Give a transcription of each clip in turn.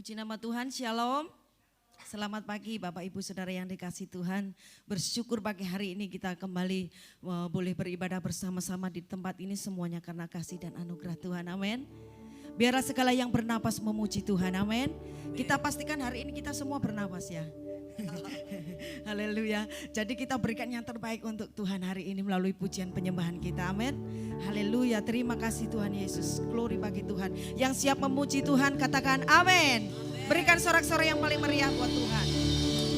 Puji nama Tuhan, Shalom. Selamat pagi Bapak Ibu Saudara yang dikasihi Tuhan. Bersyukur pagi hari ini kita kembali boleh beribadah bersama-sama di tempat ini semuanya karena kasih dan anugerah Tuhan. Amin. Biarlah segala yang bernapas memuji Tuhan. Amin. Kita pastikan hari ini kita semua bernapas ya. Haleluya. Jadi kita berikan yang terbaik untuk Tuhan hari ini melalui pujian penyembahan kita. Amin. Haleluya. Terima kasih Tuhan Yesus. Glory bagi Tuhan. Yang siap memuji Tuhan katakan amin. Berikan sorak-sorai yang paling meriah buat Tuhan.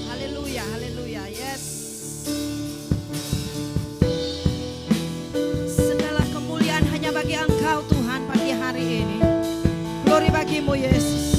Haleluya. Haleluya. Yes. Segala kemuliaan hanya bagi Engkau Tuhan pagi hari ini. Glory bagimu Yesus.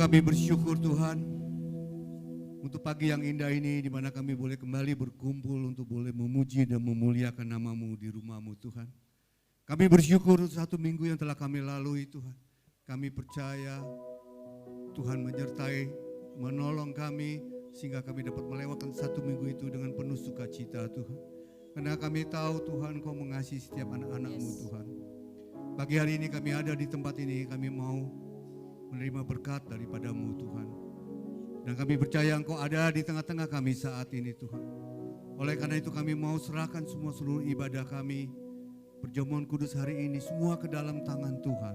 Kami bersyukur Tuhan untuk pagi yang indah ini di mana kami boleh kembali berkumpul untuk boleh memuji dan memuliakan nama-Mu di rumah-Mu Tuhan. Kami bersyukur satu minggu yang telah kami lalui Tuhan. Kami percaya Tuhan menyertai, menolong kami sehingga kami dapat melewatkan satu minggu itu dengan penuh sukacita Tuhan. Karena kami tahu Tuhan Kau mengasihi setiap anak-anak-Mu Tuhan. Pagi hari ini kami ada di tempat ini, kami mau menerima berkat daripada-Mu Tuhan. Dan kami percaya Engkau ada di tengah-tengah kami saat ini Tuhan. Oleh karena itu kami mau serahkan semua seluruh ibadah kami, perjamuan kudus hari ini semua ke dalam tangan Tuhan.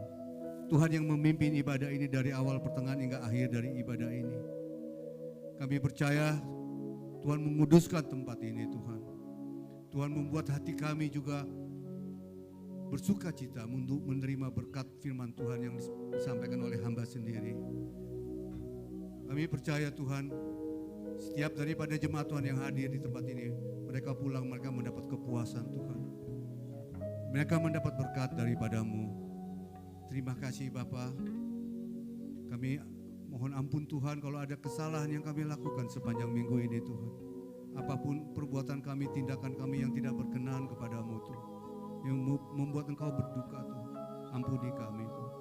Tuhan yang memimpin ibadah ini dari awal pertengahan hingga akhir dari ibadah ini. Kami percaya Tuhan menguduskan tempat ini Tuhan. Tuhan membuat hati kami juga bersuka cita untuk menerima berkat firman Tuhan yang disampaikan oleh hamba sendiri. Kami percaya Tuhan, setiap daripada jemaat Tuhan yang hadir di tempat ini, mereka pulang, mereka mendapat kepuasan Tuhan. Mereka mendapat berkat daripadamu. Terima kasih Bapa. Kami mohon ampun Tuhan kalau ada kesalahan yang kami lakukan sepanjang minggu ini Tuhan. Apapun perbuatan kami, tindakan kami yang tidak berkenan kepadamu Tuhan, yang membuat Engkau berduka Tuhan, ampuni kami Tuhan,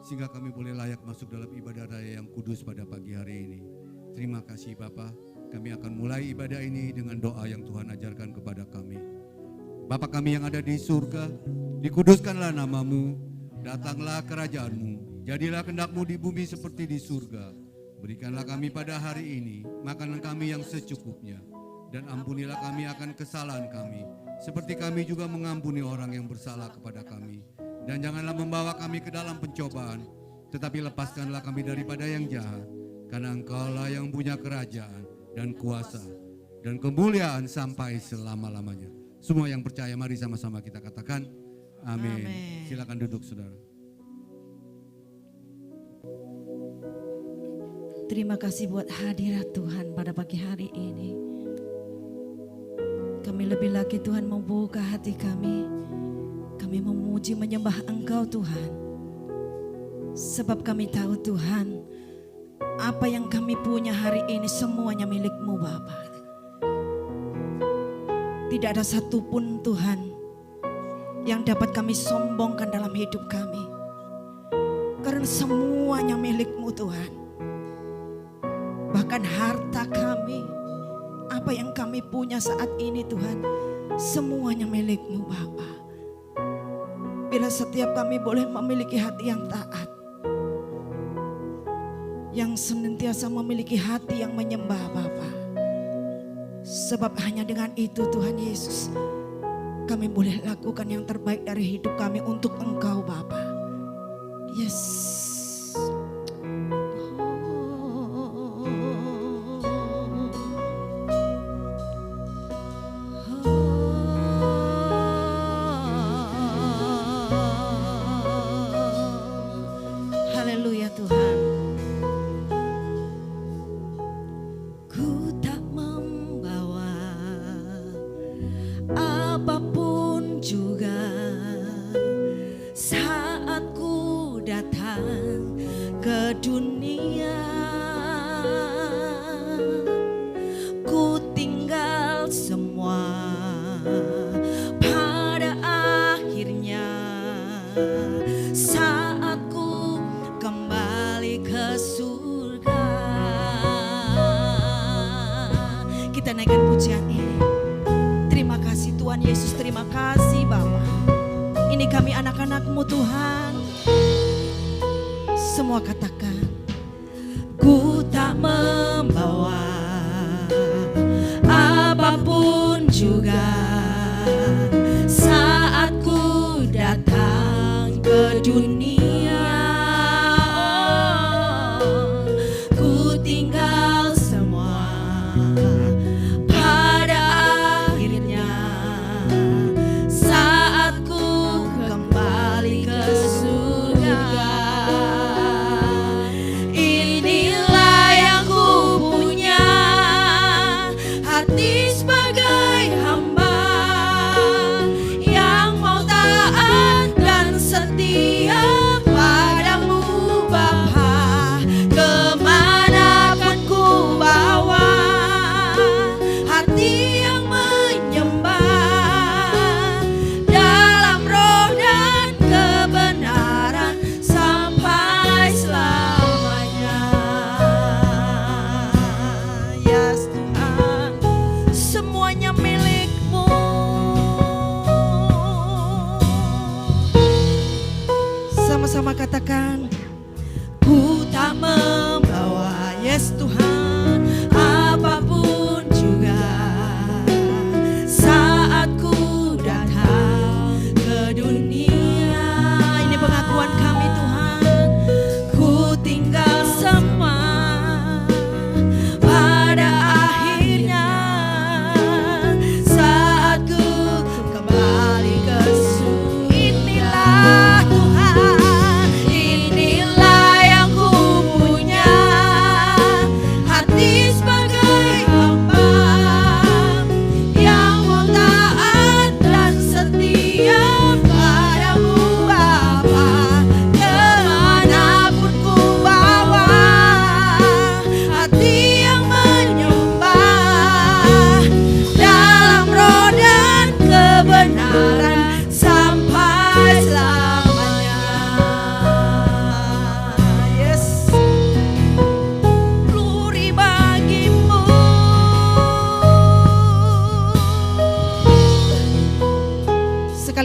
sehingga kami boleh layak masuk dalam ibadah raya yang kudus pada pagi hari ini. Terima kasih Bapa. Kami akan mulai ibadah ini dengan doa yang Tuhan ajarkan kepada kami. Bapa kami yang ada di surga, dikuduskanlah namamu, datanglah kerajaanmu, jadilah kehendak-mu di bumi seperti di surga. Berikanlah kami pada hari ini makanan kami yang secukupnya, dan ampunilah kami akan kesalahan kami, seperti kami juga mengampuni orang yang bersalah kepada kami. Dan janganlah membawa kami ke dalam pencobaan, tetapi lepaskanlah kami daripada yang jahat, karena Engkaulah yang punya kerajaan dan kuasa dan kemuliaan sampai selama-lamanya. Semua yang percaya mari sama-sama kita katakan amin. Silakan duduk saudara. Terima kasih buat hadirat Tuhan pada pagi hari ini. Kami lebih lagi Tuhan membuka hati kami. Kami memuji menyembah Engkau Tuhan. Sebab kami tahu Tuhan, apa yang kami punya hari ini semuanya milik-Mu Bapa. Tidak ada satupun Tuhan yang dapat kami sombongkan dalam hidup kami. Karena semuanya milik-Mu Tuhan. Bahkan harta kami, apa yang kami punya saat ini Tuhan, semuanya milik-Mu Bapa. Bila setiap kami boleh memiliki hati yang taat, yang senantiasa memiliki hati yang menyembah Bapa. Sebab hanya dengan itu Tuhan Yesus, kami boleh lakukan yang terbaik dari hidup kami untuk Engkau Bapa. Yes. Haleluya Tuhan. Ku tak membawa apapun juga saat ku datang ke dunia. Ku tinggal semua pada akhirnya saat ku kembali ke surga. Kita naikkan pujian ini. Terima kasih Tuhan Yesus, terima kasih Bapa. Ini kami anak-anak-Mu Tuhan. Semua katakan, ku tak membawa apapun juga saat ku datang ke dunia. Ku tinggal semua pada akhirnya saat ku kembali ke surga. Inilah yang ku punya, hati sebagai hamba yang mau taat dan setia padamu Bapa. Kemanapun ku bawa, hati yang menyembah dalam roh dan kebenaran sampai selamanya. Yes Tuhan, semuanya milik-Mu. Sama-sama katakan, ku tak membawa, yes Tuhan, apapun juga saat ku datang ke dunia. Ini pengakuan kami Tuhan. Ku tinggal semua pada akhirnya saat ku kembali ke surga.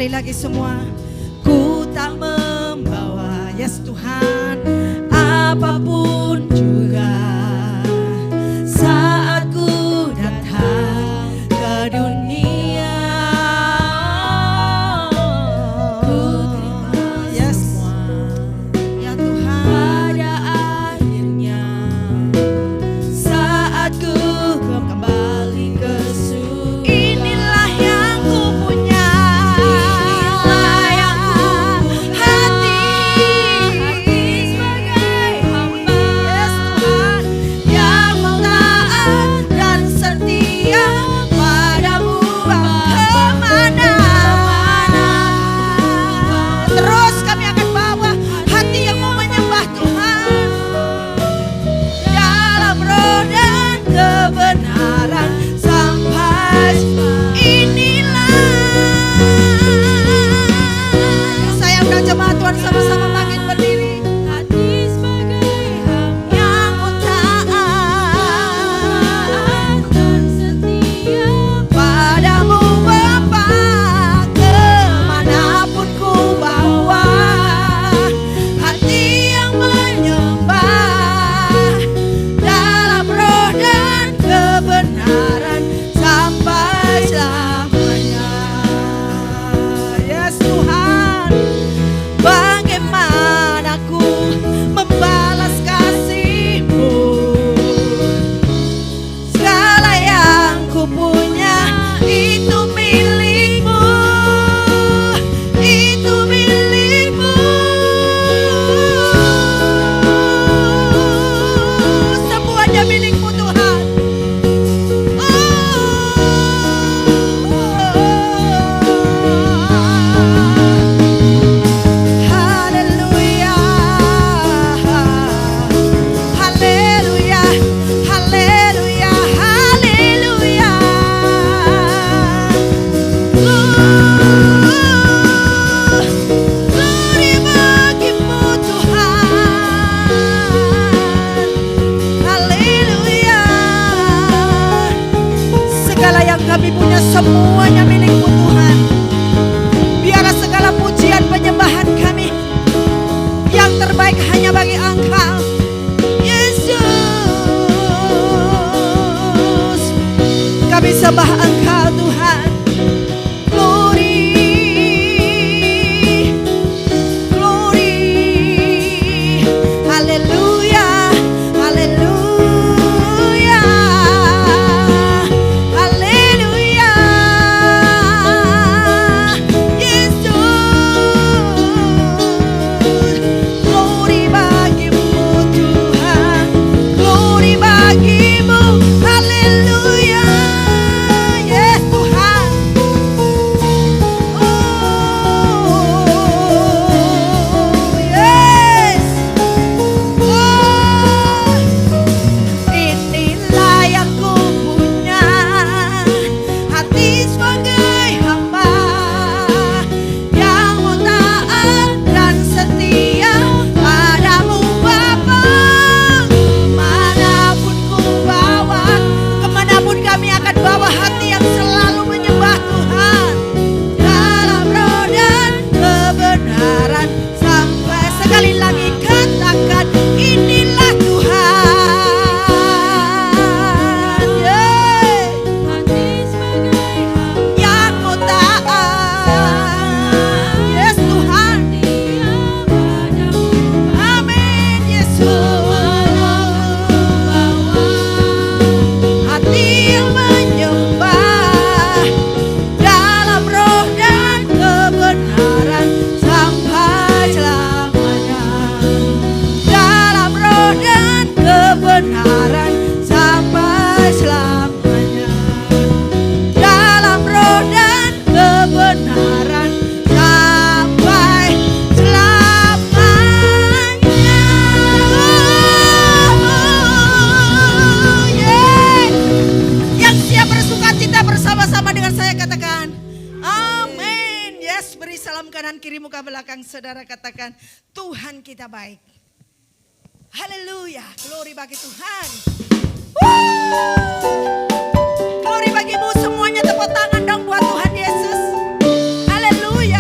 Sekali lagi semua. Ku tak membawa, yes Tuhan, apapun juga saat ku datang ke dunia. Ku terima yes semua, ya Tuhan. Pada akhirnya saat ku kembali ke surga, inilah yang ku punya. Sama-sama bangkit berdiri. Hati sebagai hamba yang ku taat dan setia padamu Bapa, kemanapun ku bawa. Hati yang menyembah dalam roh dan kebenaran sampai selamanya. Yes Tuhan, bagaimana ku membalas kasih-Mu? Segala yang ku punya itu milik-Mu, itu milik-Mu. Semuanya milik-Mu Tuhan. Haleluya, haleluya, haleluya, haleluya. Glory bagi-Mu Tuhan. Haleluya. Segala yang kami punya semuanya milik-Mu Tuhan. Biarlah segala pujian penyembahan kami yang terbaik hanya bagi Engkau, Yesus. Kami sembah Engkau Tuhan. Glory, glory. Haleluya, haleluya, haleluya. Yesus, glory bagi-Mu Tuhan, glory bagi-Mu. Haleluya, yes Tuhan. Oh, yes. Oh, inilah yang ku punya, hati sebagai hamba yang mau taat dan setia padamu Bapa. Kemanapun ku bawa, kemanapun kami akan bawa hati yang selalu menyembah Tuhan dalam roh dan kebenaran. Sampai sekali lagi katakan, inilah Tuhan. Yeah. Yang mau taat, yes Tuhan. Amin Yesus. Hati yang menyembah dalam roh dan kebenaran sampai selamanya. Dalam roh dan kebenaran sampai selamanya. Dalam roh dan kebenaran sampai selamanya. Yeah. Yang siap bersukacita bersama-sama dengan saya katakan amin. Yes, beri salam kanan kiri muka belakang saudara, katakan Tuhan kita baik. Haleluya, glory bagi Tuhan. Glory bagimu semuanya, tepuk tangan dong buat Tuhan Yesus. Haleluya.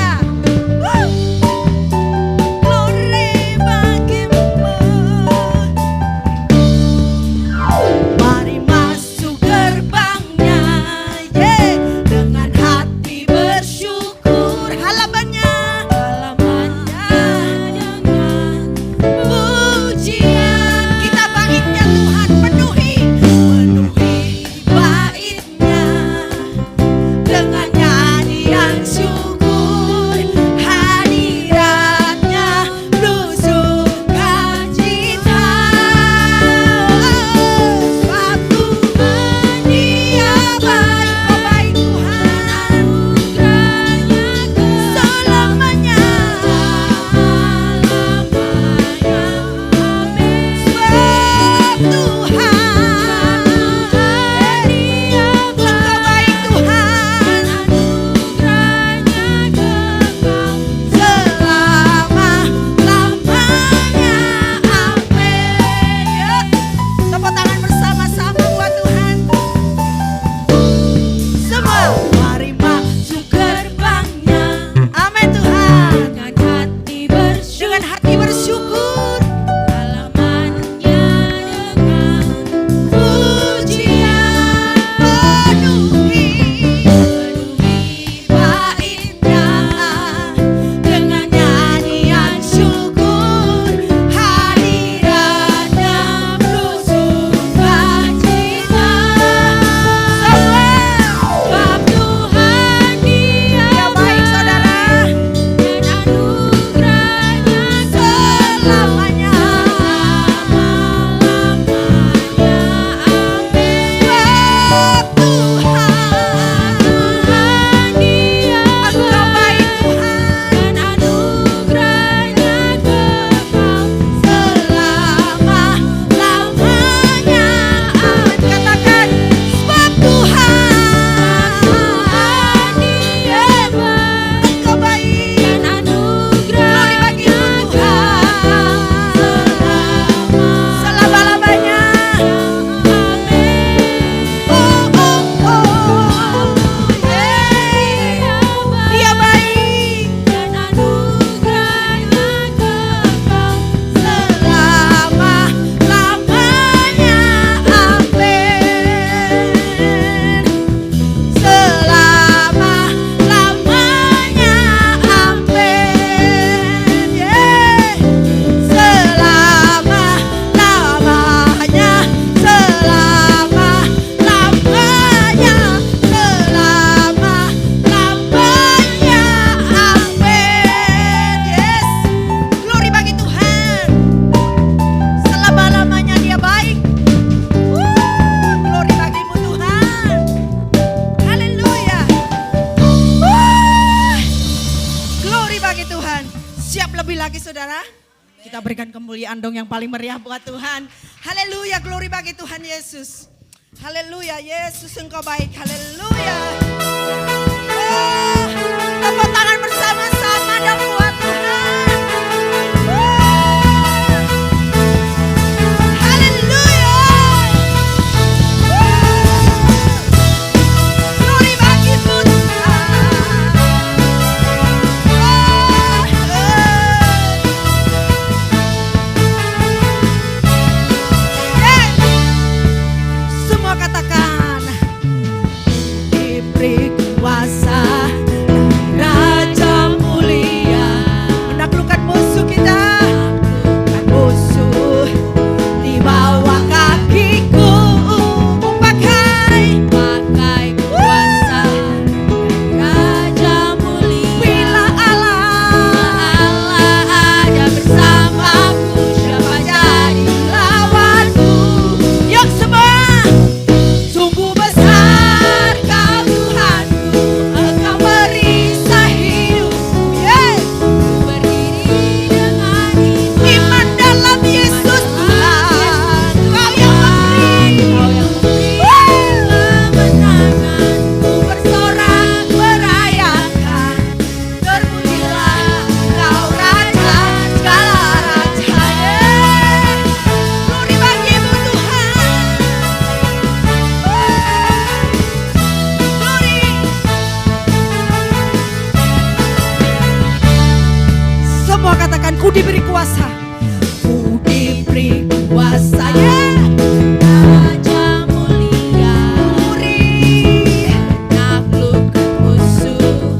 Lebih lagi saudara, kita berikan kemuliaan dong yang paling meriah buat Tuhan. Haleluya, glory bagi Tuhan Yesus. Haleluya, Yesus Engkau baik. Haleluya. Oh, tepuk tangan bersama-sama dong buat Tuhan. Haleluya. Glory bagimu Tuhan. Semua katakan diberi kuasa Raja mulia menaklukkan musuh kita, menaklukkan musuh di bawah kakiku. Pakai kuasa Raja mulia. Bila Allah ada bersamaku, siapa jadi lawanku? Yuk semua, sungguh besar Kau Tuhanku, Engkau merisai hidupku. Yes. Berdiri dengan iman dalam Yesus Tuhan. Kau yang memberi kemenangan. Ku bersorak merayakan, terpujilah Kau Raja segala raja. Glory bagimu Tuhan. Glory. Semua katakan ku diberi kuasa. Ku diberi kuasa ya. Raja mulia. Glory. Naklukkan musuh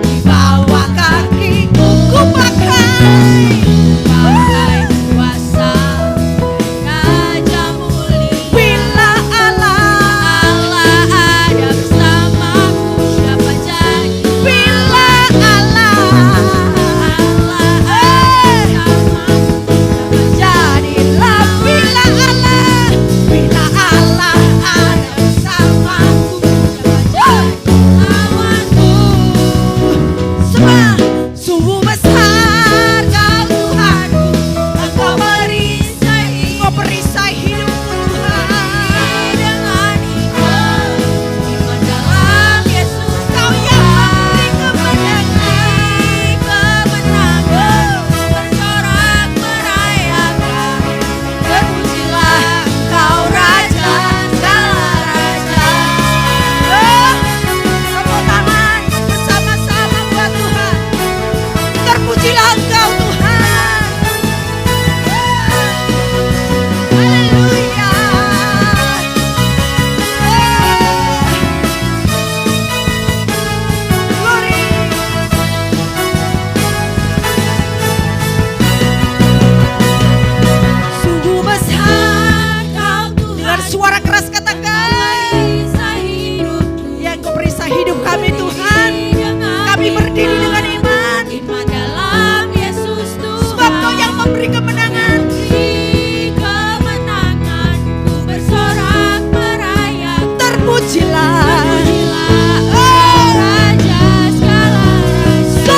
di bawah kakiku. Ku pakai kuasa Raja mulia. Bila Allah ada bersamaku, siapa jadi? Bila Allah jadilah. Bila Allah ada bersamaku, siapa jadi lawanku? Semua, sungguh besar Kau Tuhanku, Engkau perisai hidupku Tuhan. Dengan iman dalam Yesus, Kau yang memberi kemenangan. Bersorak merayakan, terpujilah Kau Raja segala raja. Tepuk tangan bersama-sama buat Tuhan. Terpujilah Engkau Tuhan. Haleluya. Glory. Sungguh besar Kau Tuhan. Dengan suara keras katakan, yang Kau perisai hidup kami Tuhan. Kami berdiri dengan iman dalam Yesus Tuhan. Sebab Kau yang memberi kemenangan. Ku bersorak merayakan, terpujilah Raja segala raja.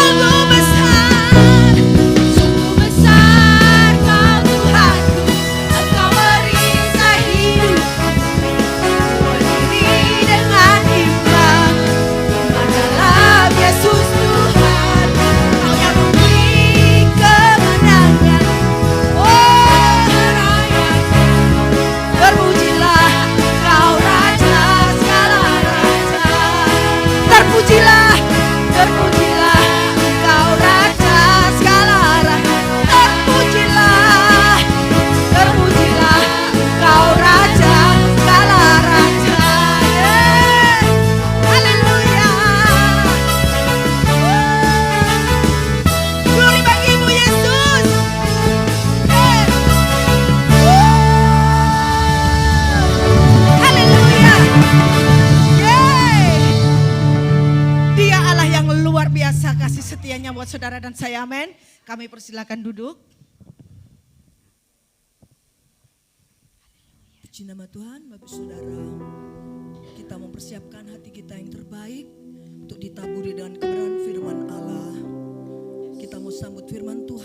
Sungguh besar Kau Tuhanku, Engkau merisai hidupku. Berdiri dengan iman dalam Yesus Tuhan. Kau yang memberi kemenangan. Oh, merayakan, terpujilah Kau Raja segala raja. Terpujilah Kau Raja segala raja. Terpujilah Kau Raja segala raja. Haleluya. Glory bagimu Yesus. Haleluya. Dia Allah yang luar biasa kasih setianya buat saudara dan saya, amin. Kami persilakan duduk. Puji nama Tuhan, Bapak Saudara. Kita mempersiapkan hati kita yang terbaik untuk ditaburi dengan kebenaran firman Allah. Kita mau sambut firman Tuhan.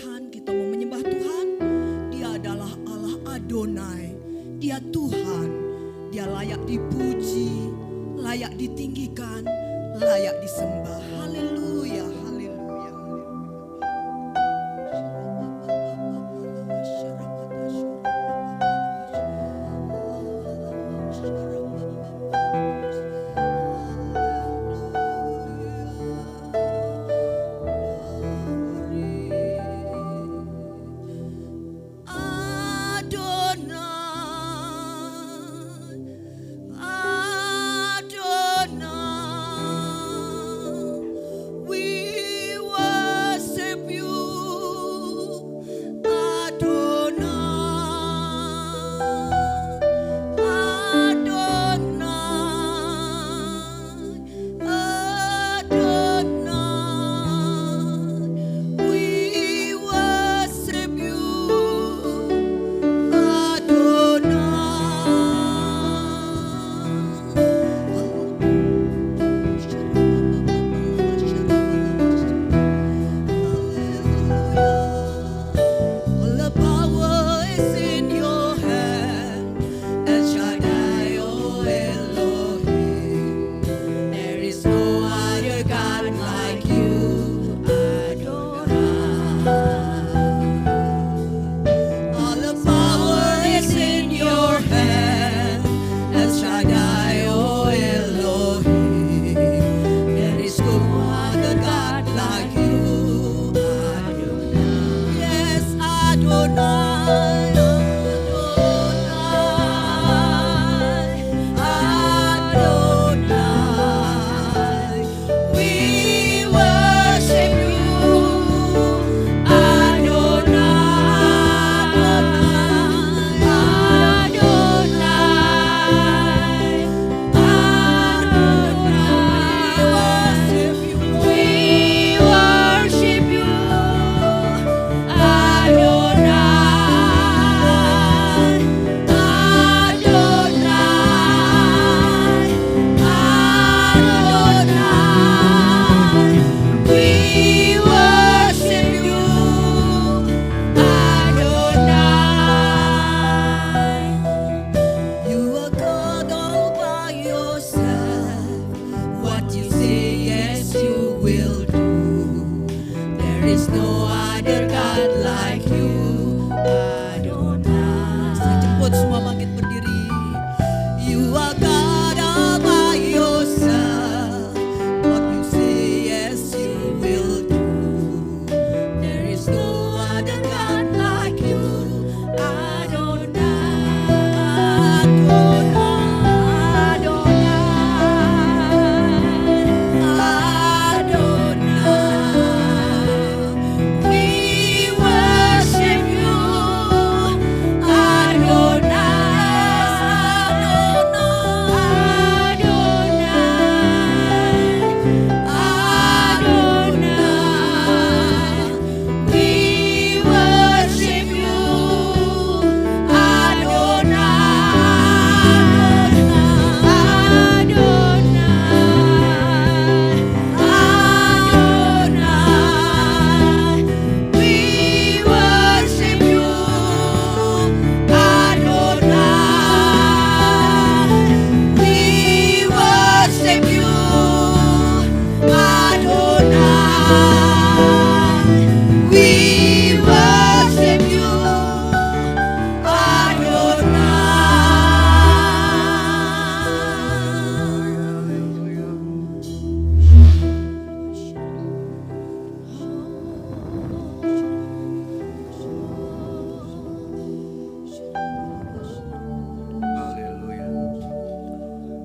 like you, Adonai. Yes, Adonai.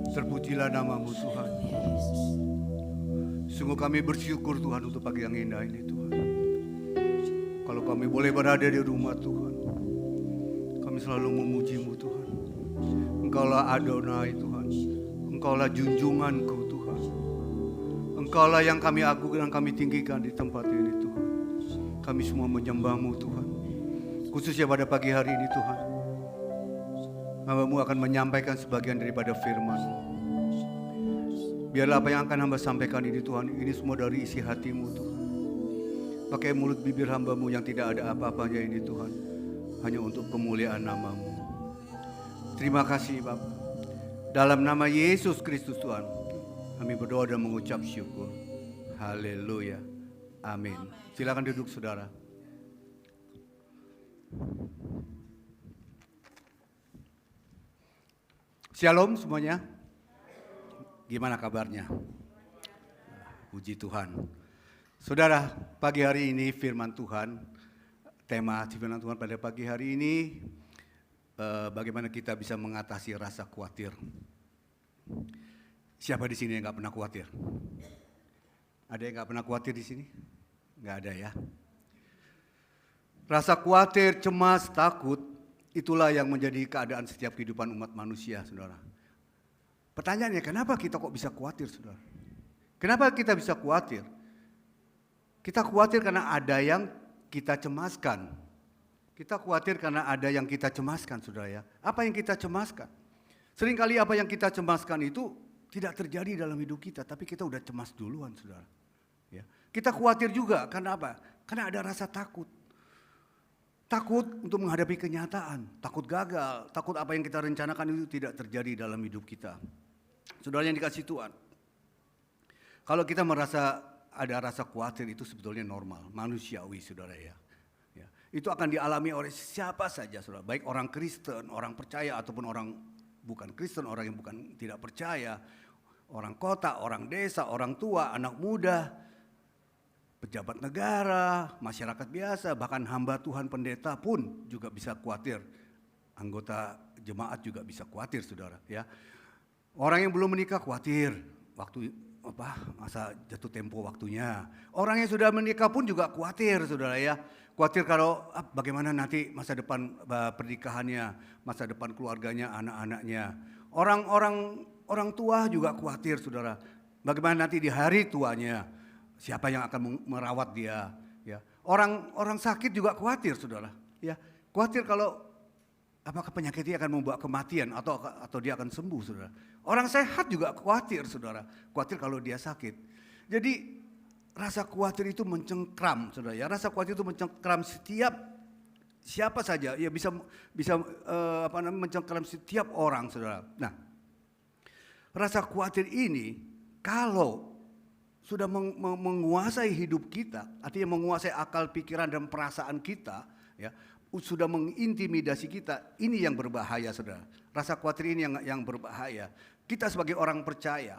Terpujilah namamu Tuhan. Sungguh kami bersyukur Tuhan untuk pagi yang indah ini Tuhan. Kalau kami boleh berada di rumah Tuhan, kami selalu memujimu Tuhan. Engkaulah Adonai Tuhan. Engkaulah junjunganku Tuhan. Engkaulah yang kami agungkan dan kami tinggikan di tempat ini Tuhan. Kami semua menyembahmu Tuhan. Khususnya pada pagi hari ini Tuhan, hamba-Mu akan menyampaikan sebagian daripada firman-Mu. Biarlah apa yang akan hamba sampaikan ini Tuhan, ini semua dari isi hati-Mu Tuhan. Pakai mulut bibir hamba-Mu yang tidak ada apa-apanya ini Tuhan, hanya untuk kemuliaan nama-Mu. Terima kasih Bapa. Dalam nama Yesus Kristus Tuhan, kami berdoa dan mengucap syukur. Haleluya. Amin. Silakan duduk saudara. Shalom semuanya. Gimana kabarnya? Puji Tuhan. Saudara, pagi hari ini firman Tuhan, tema firman Tuhan pada pagi hari ini, bagaimana kita bisa mengatasi rasa khawatir. Siapa di sini yang gak pernah khawatir? Ada yang gak pernah khawatir di sini? Gak ada ya. Rasa khawatir, cemas, takut, itulah yang menjadi keadaan setiap kehidupan umat manusia, saudara. Pertanyaannya, kenapa kita kok bisa khawatir, saudara? Kenapa kita bisa khawatir? Kita khawatir karena ada yang kita cemaskan. Kita khawatir karena ada yang kita cemaskan, saudara ya. Apa yang kita cemaskan? Seringkali apa yang kita cemaskan itu tidak terjadi dalam hidup kita, tapi kita udah cemas duluan, saudara. Ya. Kita khawatir juga, karena apa? Karena ada rasa takut. Takut untuk menghadapi kenyataan, takut gagal, takut apa yang kita rencanakan itu tidak terjadi dalam hidup kita. Saudara yang dikasih Tuhan, kalau kita merasa ada rasa khawatir itu sebetulnya normal, manusiawi saudara ya. Itu akan dialami oleh siapa saja saudara, baik orang Kristen, orang percaya ataupun orang bukan Kristen, orang yang bukan tidak percaya, orang kota, orang desa, orang tua, anak muda. pejabat negara, masyarakat biasa, bahkan hamba Tuhan pendeta pun juga bisa khawatir. Anggota jemaat juga bisa khawatir, saudara. Ya, orang yang belum menikah khawatir waktu masa jatuh tempo waktunya. Orang yang sudah menikah pun juga khawatir, saudara ya. Khawatir kalau bagaimana nanti masa depan pernikahannya, masa depan keluarganya, anak-anaknya. Orang tua juga khawatir, saudara. Bagaimana nanti di hari tuanya, siapa yang akan merawat dia? Ya, orang sakit juga khawatir, saudara. Ya, khawatir kalau apakah penyakit dia akan membawa kematian atau dia akan sembuh, saudara. Orang sehat juga khawatir, saudara. Khawatir kalau dia sakit. Jadi rasa khawatir itu mencengkram, saudara ya. Rasa khawatir itu mencengkram siapa saja, ya bisa mencengkram setiap orang, saudara. Nah, rasa khawatir ini kalau sudah menguasai hidup kita, artinya menguasai akal pikiran dan perasaan kita, ya, sudah mengintimidasi kita, ini yang berbahaya, saudara. Rasa khawatir ini yang berbahaya. Kita sebagai orang percaya,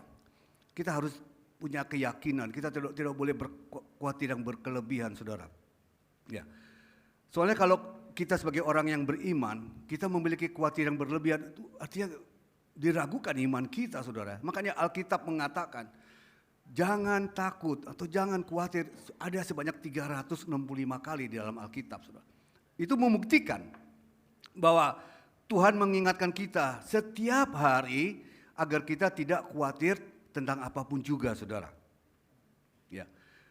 kita harus punya keyakinan, kita tidak boleh berkhawatir yang berkelebihan, saudara. Ya. Soalnya kalau kita sebagai orang yang beriman, kita memiliki khawatir yang berlebihan, itu artinya diragukan iman kita, saudara. Makanya Alkitab mengatakan, jangan takut atau jangan khawatir, ada sebanyak 365 kali di dalam Alkitab, saudara. Itu membuktikan bahwa Tuhan mengingatkan kita setiap hari agar kita tidak khawatir tentang apapun juga, saudara. Ya,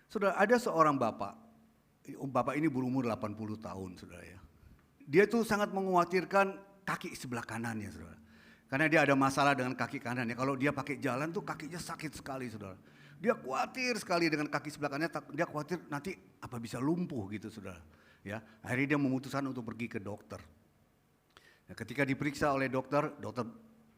saudara, ada seorang bapak ini berumur 80 tahun, saudara ya. Dia tuh sangat mengkhawatirkan kaki sebelah kanannya, saudara. Karena dia ada masalah dengan kaki kanannya. Kalau dia pakai jalan tuh kakinya sakit sekali, saudara. Dia khawatir sekali dengan kaki sebelah kanannya, dia khawatir nanti apa bisa lumpuh gitu, saudara. Ya, akhirnya dia memutuskan untuk pergi ke dokter. Ya, ketika diperiksa oleh dokter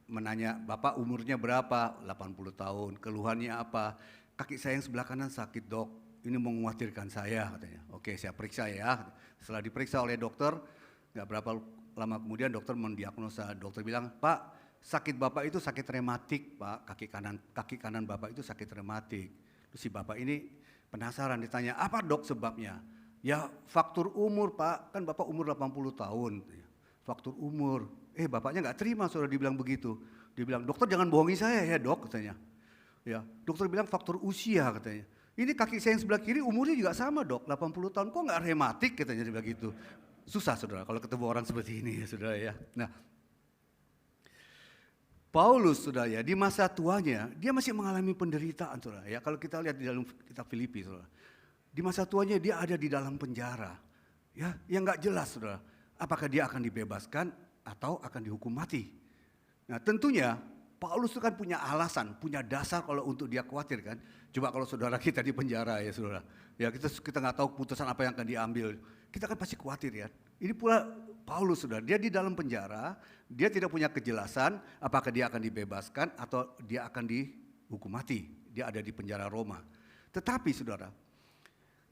menanya, "Bapak umurnya berapa?" 80 tahun. Keluhannya apa? "Kaki saya yang sebelah kanan sakit, Dok. Ini mengkhawatirkan saya," katanya. "Oke, saya periksa ya." Setelah diperiksa oleh dokter, nggak berapa lama kemudian dokter mendiagnosa. Dokter bilang, "Pak, sakit Bapak itu sakit rematik, Pak. Kaki kanan Bapak itu sakit rematik." Terus si Bapak ini penasaran, ditanya, "Apa, Dok, sebabnya?" "Ya, faktor umur, Pak. Kan Bapak umur 80 tahun." "Faktor umur." Bapaknya nggak terima sudah dibilang begitu. Dia bilang, "Dokter jangan bohongi saya ya, Dok," katanya. Ya, dokter bilang faktor usia, katanya. "Ini kaki saya yang sebelah kiri umurnya juga sama, Dok, 80 tahun. Kok nggak rematik?" katanya, dia bilang gitu. Susah, saudara, kalau ketemu orang seperti ini ya, saudara ya. Nah, Paulus, saudara ya, di masa tuanya dia masih mengalami penderitaan, saudara ya. Kalau kita lihat di dalam kitab Filipi, saudara, di masa tuanya dia ada di dalam penjara, ya, yang nggak jelas, saudara. Apakah dia akan dibebaskan atau akan dihukum mati? Nah, tentunya Paulus itu kan punya alasan, punya dasar kalau untuk dia khawatir kan. Coba kalau saudara kita di penjara ya, saudara, ya kita nggak tahu keputusan apa yang akan diambil, kita kan pasti khawatir ya. Ini pula Paulus, saudara, dia di dalam penjara, dia tidak punya kejelasan apakah dia akan dibebaskan atau dia akan dihukum mati. Dia ada di penjara Roma. Tetapi, saudara,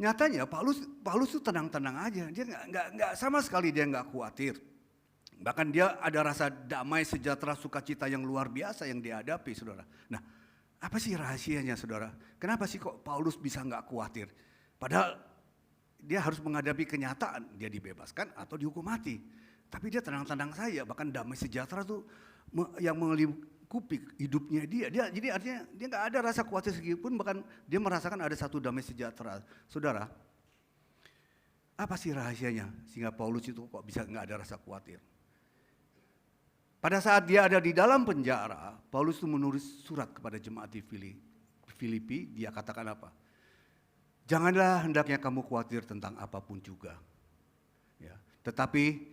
nyatanya Paulus itu tenang-tenang aja, dia nggak sama sekali dia nggak khawatir. Bahkan dia ada rasa damai, sejahtera, sukacita yang luar biasa yang dihadapi, saudara. Nah, apa sih rahasianya, saudara? Kenapa sih kok Paulus bisa nggak khawatir? Padahal dia harus menghadapi kenyataan, dia dibebaskan atau dihukum mati. Tapi dia tenang-tenang saja, bahkan damai sejahtera tuh yang melingkupi hidupnya dia. Jadi artinya dia nggak ada rasa khawatir sedikitpun, bahkan dia merasakan ada satu damai sejahtera. Saudara, apa sih rahasianya sehingga Paulus itu kok bisa nggak ada rasa khawatir? Pada saat dia ada di dalam penjara, Paulus itu menulis surat kepada jemaat di Filipi. Dia katakan apa? "Janganlah hendaknya kamu khawatir tentang apapun juga. Ya, tetapi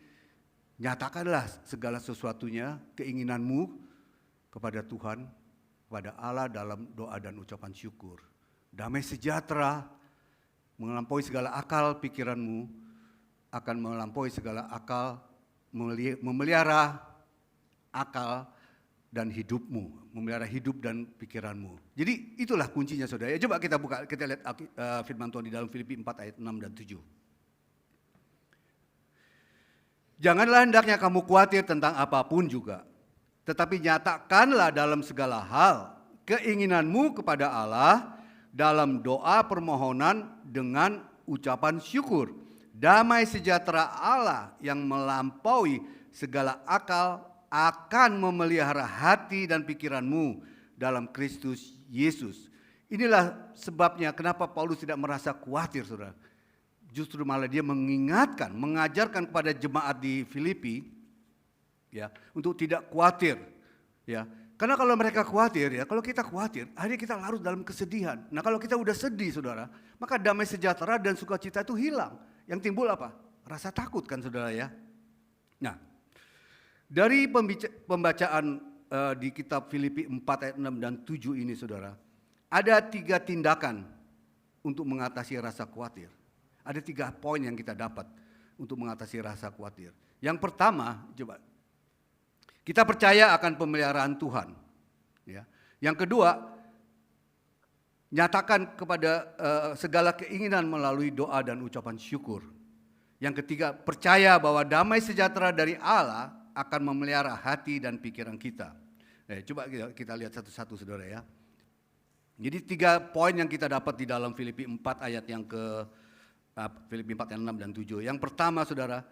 nyatakanlah segala sesuatunya, keinginanmu kepada Tuhan, kepada Allah dalam doa dan ucapan syukur. Damai sejahtera melampaui segala akal pikiranmu, akan melampaui segala akal, memelihara akal dan hidupmu, memelihara hidup dan pikiranmu." Jadi itulah kuncinya, saudara. Ya, coba kita lihat firman Tuhan di dalam Filipi 4 ayat 6 dan 7. "Janganlah hendaknya kamu khawatir tentang apapun juga, tetapi nyatakanlah dalam segala hal keinginanmu kepada Allah dalam doa, permohonan dengan ucapan syukur. Damai sejahtera Allah yang melampaui segala akal akan memelihara hati dan pikiranmu dalam Kristus Yesus. Inilah sebabnya kenapa Paulus tidak merasa khawatir, saudara. Justru malah dia mengingatkan, mengajarkan kepada jemaat di Filipi, ya, untuk tidak khawatir, ya. Karena kalau mereka khawatir, ya, kalau kita khawatir, akhirnya kita larut dalam kesedihan. Nah, kalau kita udah sedih, saudara, maka damai sejahtera dan sukacita itu hilang. Yang timbul apa? Rasa takut kan, saudara, ya. Nah, dari pembacaan di kitab Filipi 4 ayat 6 dan 7 ini, saudara, ada 3 tindakan untuk mengatasi rasa khawatir. Ada 3 poin yang kita dapat untuk mengatasi rasa khawatir. Yang pertama, coba, kita percaya akan pemeliharaan Tuhan. Ya. Yang kedua, nyatakan kepada segala keinginan melalui doa dan ucapan syukur. Yang ketiga, percaya bahwa damai sejahtera dari Allah akan memelihara hati dan pikiran kita. Coba kita lihat satu-satu, saudara, ya. Jadi 3 poin yang kita dapat di dalam Filipi 4 ayat yang Filipi 4 ayat 6 dan 7. Yang pertama, saudara,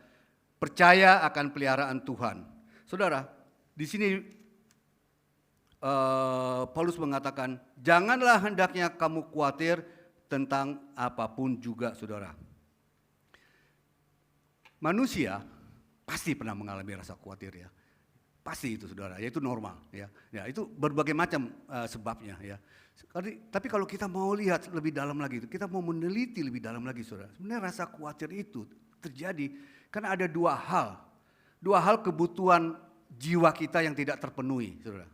percaya akan peliharaan Tuhan. Saudara, di sini Paulus mengatakan, janganlah hendaknya kamu khawatir tentang apapun juga, saudara. Manusia pasti pernah mengalami rasa khawatir, ya. Pasti itu, saudara, ya, itu normal, ya. Ya, itu berbagai macam sebabnya, ya. Tapi kalau kita mau lihat lebih dalam lagi, kita mau meneliti lebih dalam lagi, saudara. Sebenarnya rasa khawatir itu terjadi karena ada 2 hal. 2 hal kebutuhan jiwa kita yang tidak terpenuhi, saudara.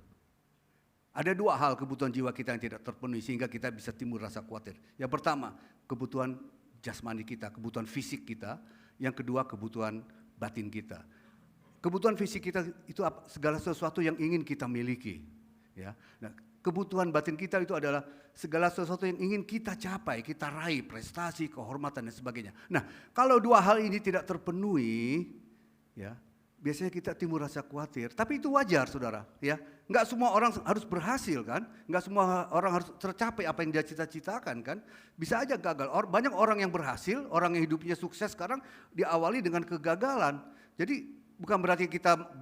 Ada 2 hal kebutuhan jiwa kita yang tidak terpenuhi sehingga kita bisa timbul rasa khawatir. Yang pertama, kebutuhan jasmani kita, kebutuhan fisik kita. Yang kedua, kebutuhan batin kita. Kebutuhan fisik kita itu segala sesuatu yang ingin kita miliki, ya. Nah, kebutuhan batin kita itu adalah segala sesuatu yang ingin kita capai, kita raih, prestasi, kehormatan dan sebagainya. Nah, kalau 2 hal ini tidak terpenuhi, ya, biasanya kita timbul rasa khawatir. Tapi itu wajar, saudara, ya. Enggak semua orang harus berhasil, kan? Enggak semua orang harus tercapai apa yang dia cita-citakan, kan? Bisa aja gagal. Banyak orang yang berhasil, orang yang hidupnya sukses sekarang diawali dengan kegagalan. Jadi bukan berarti kita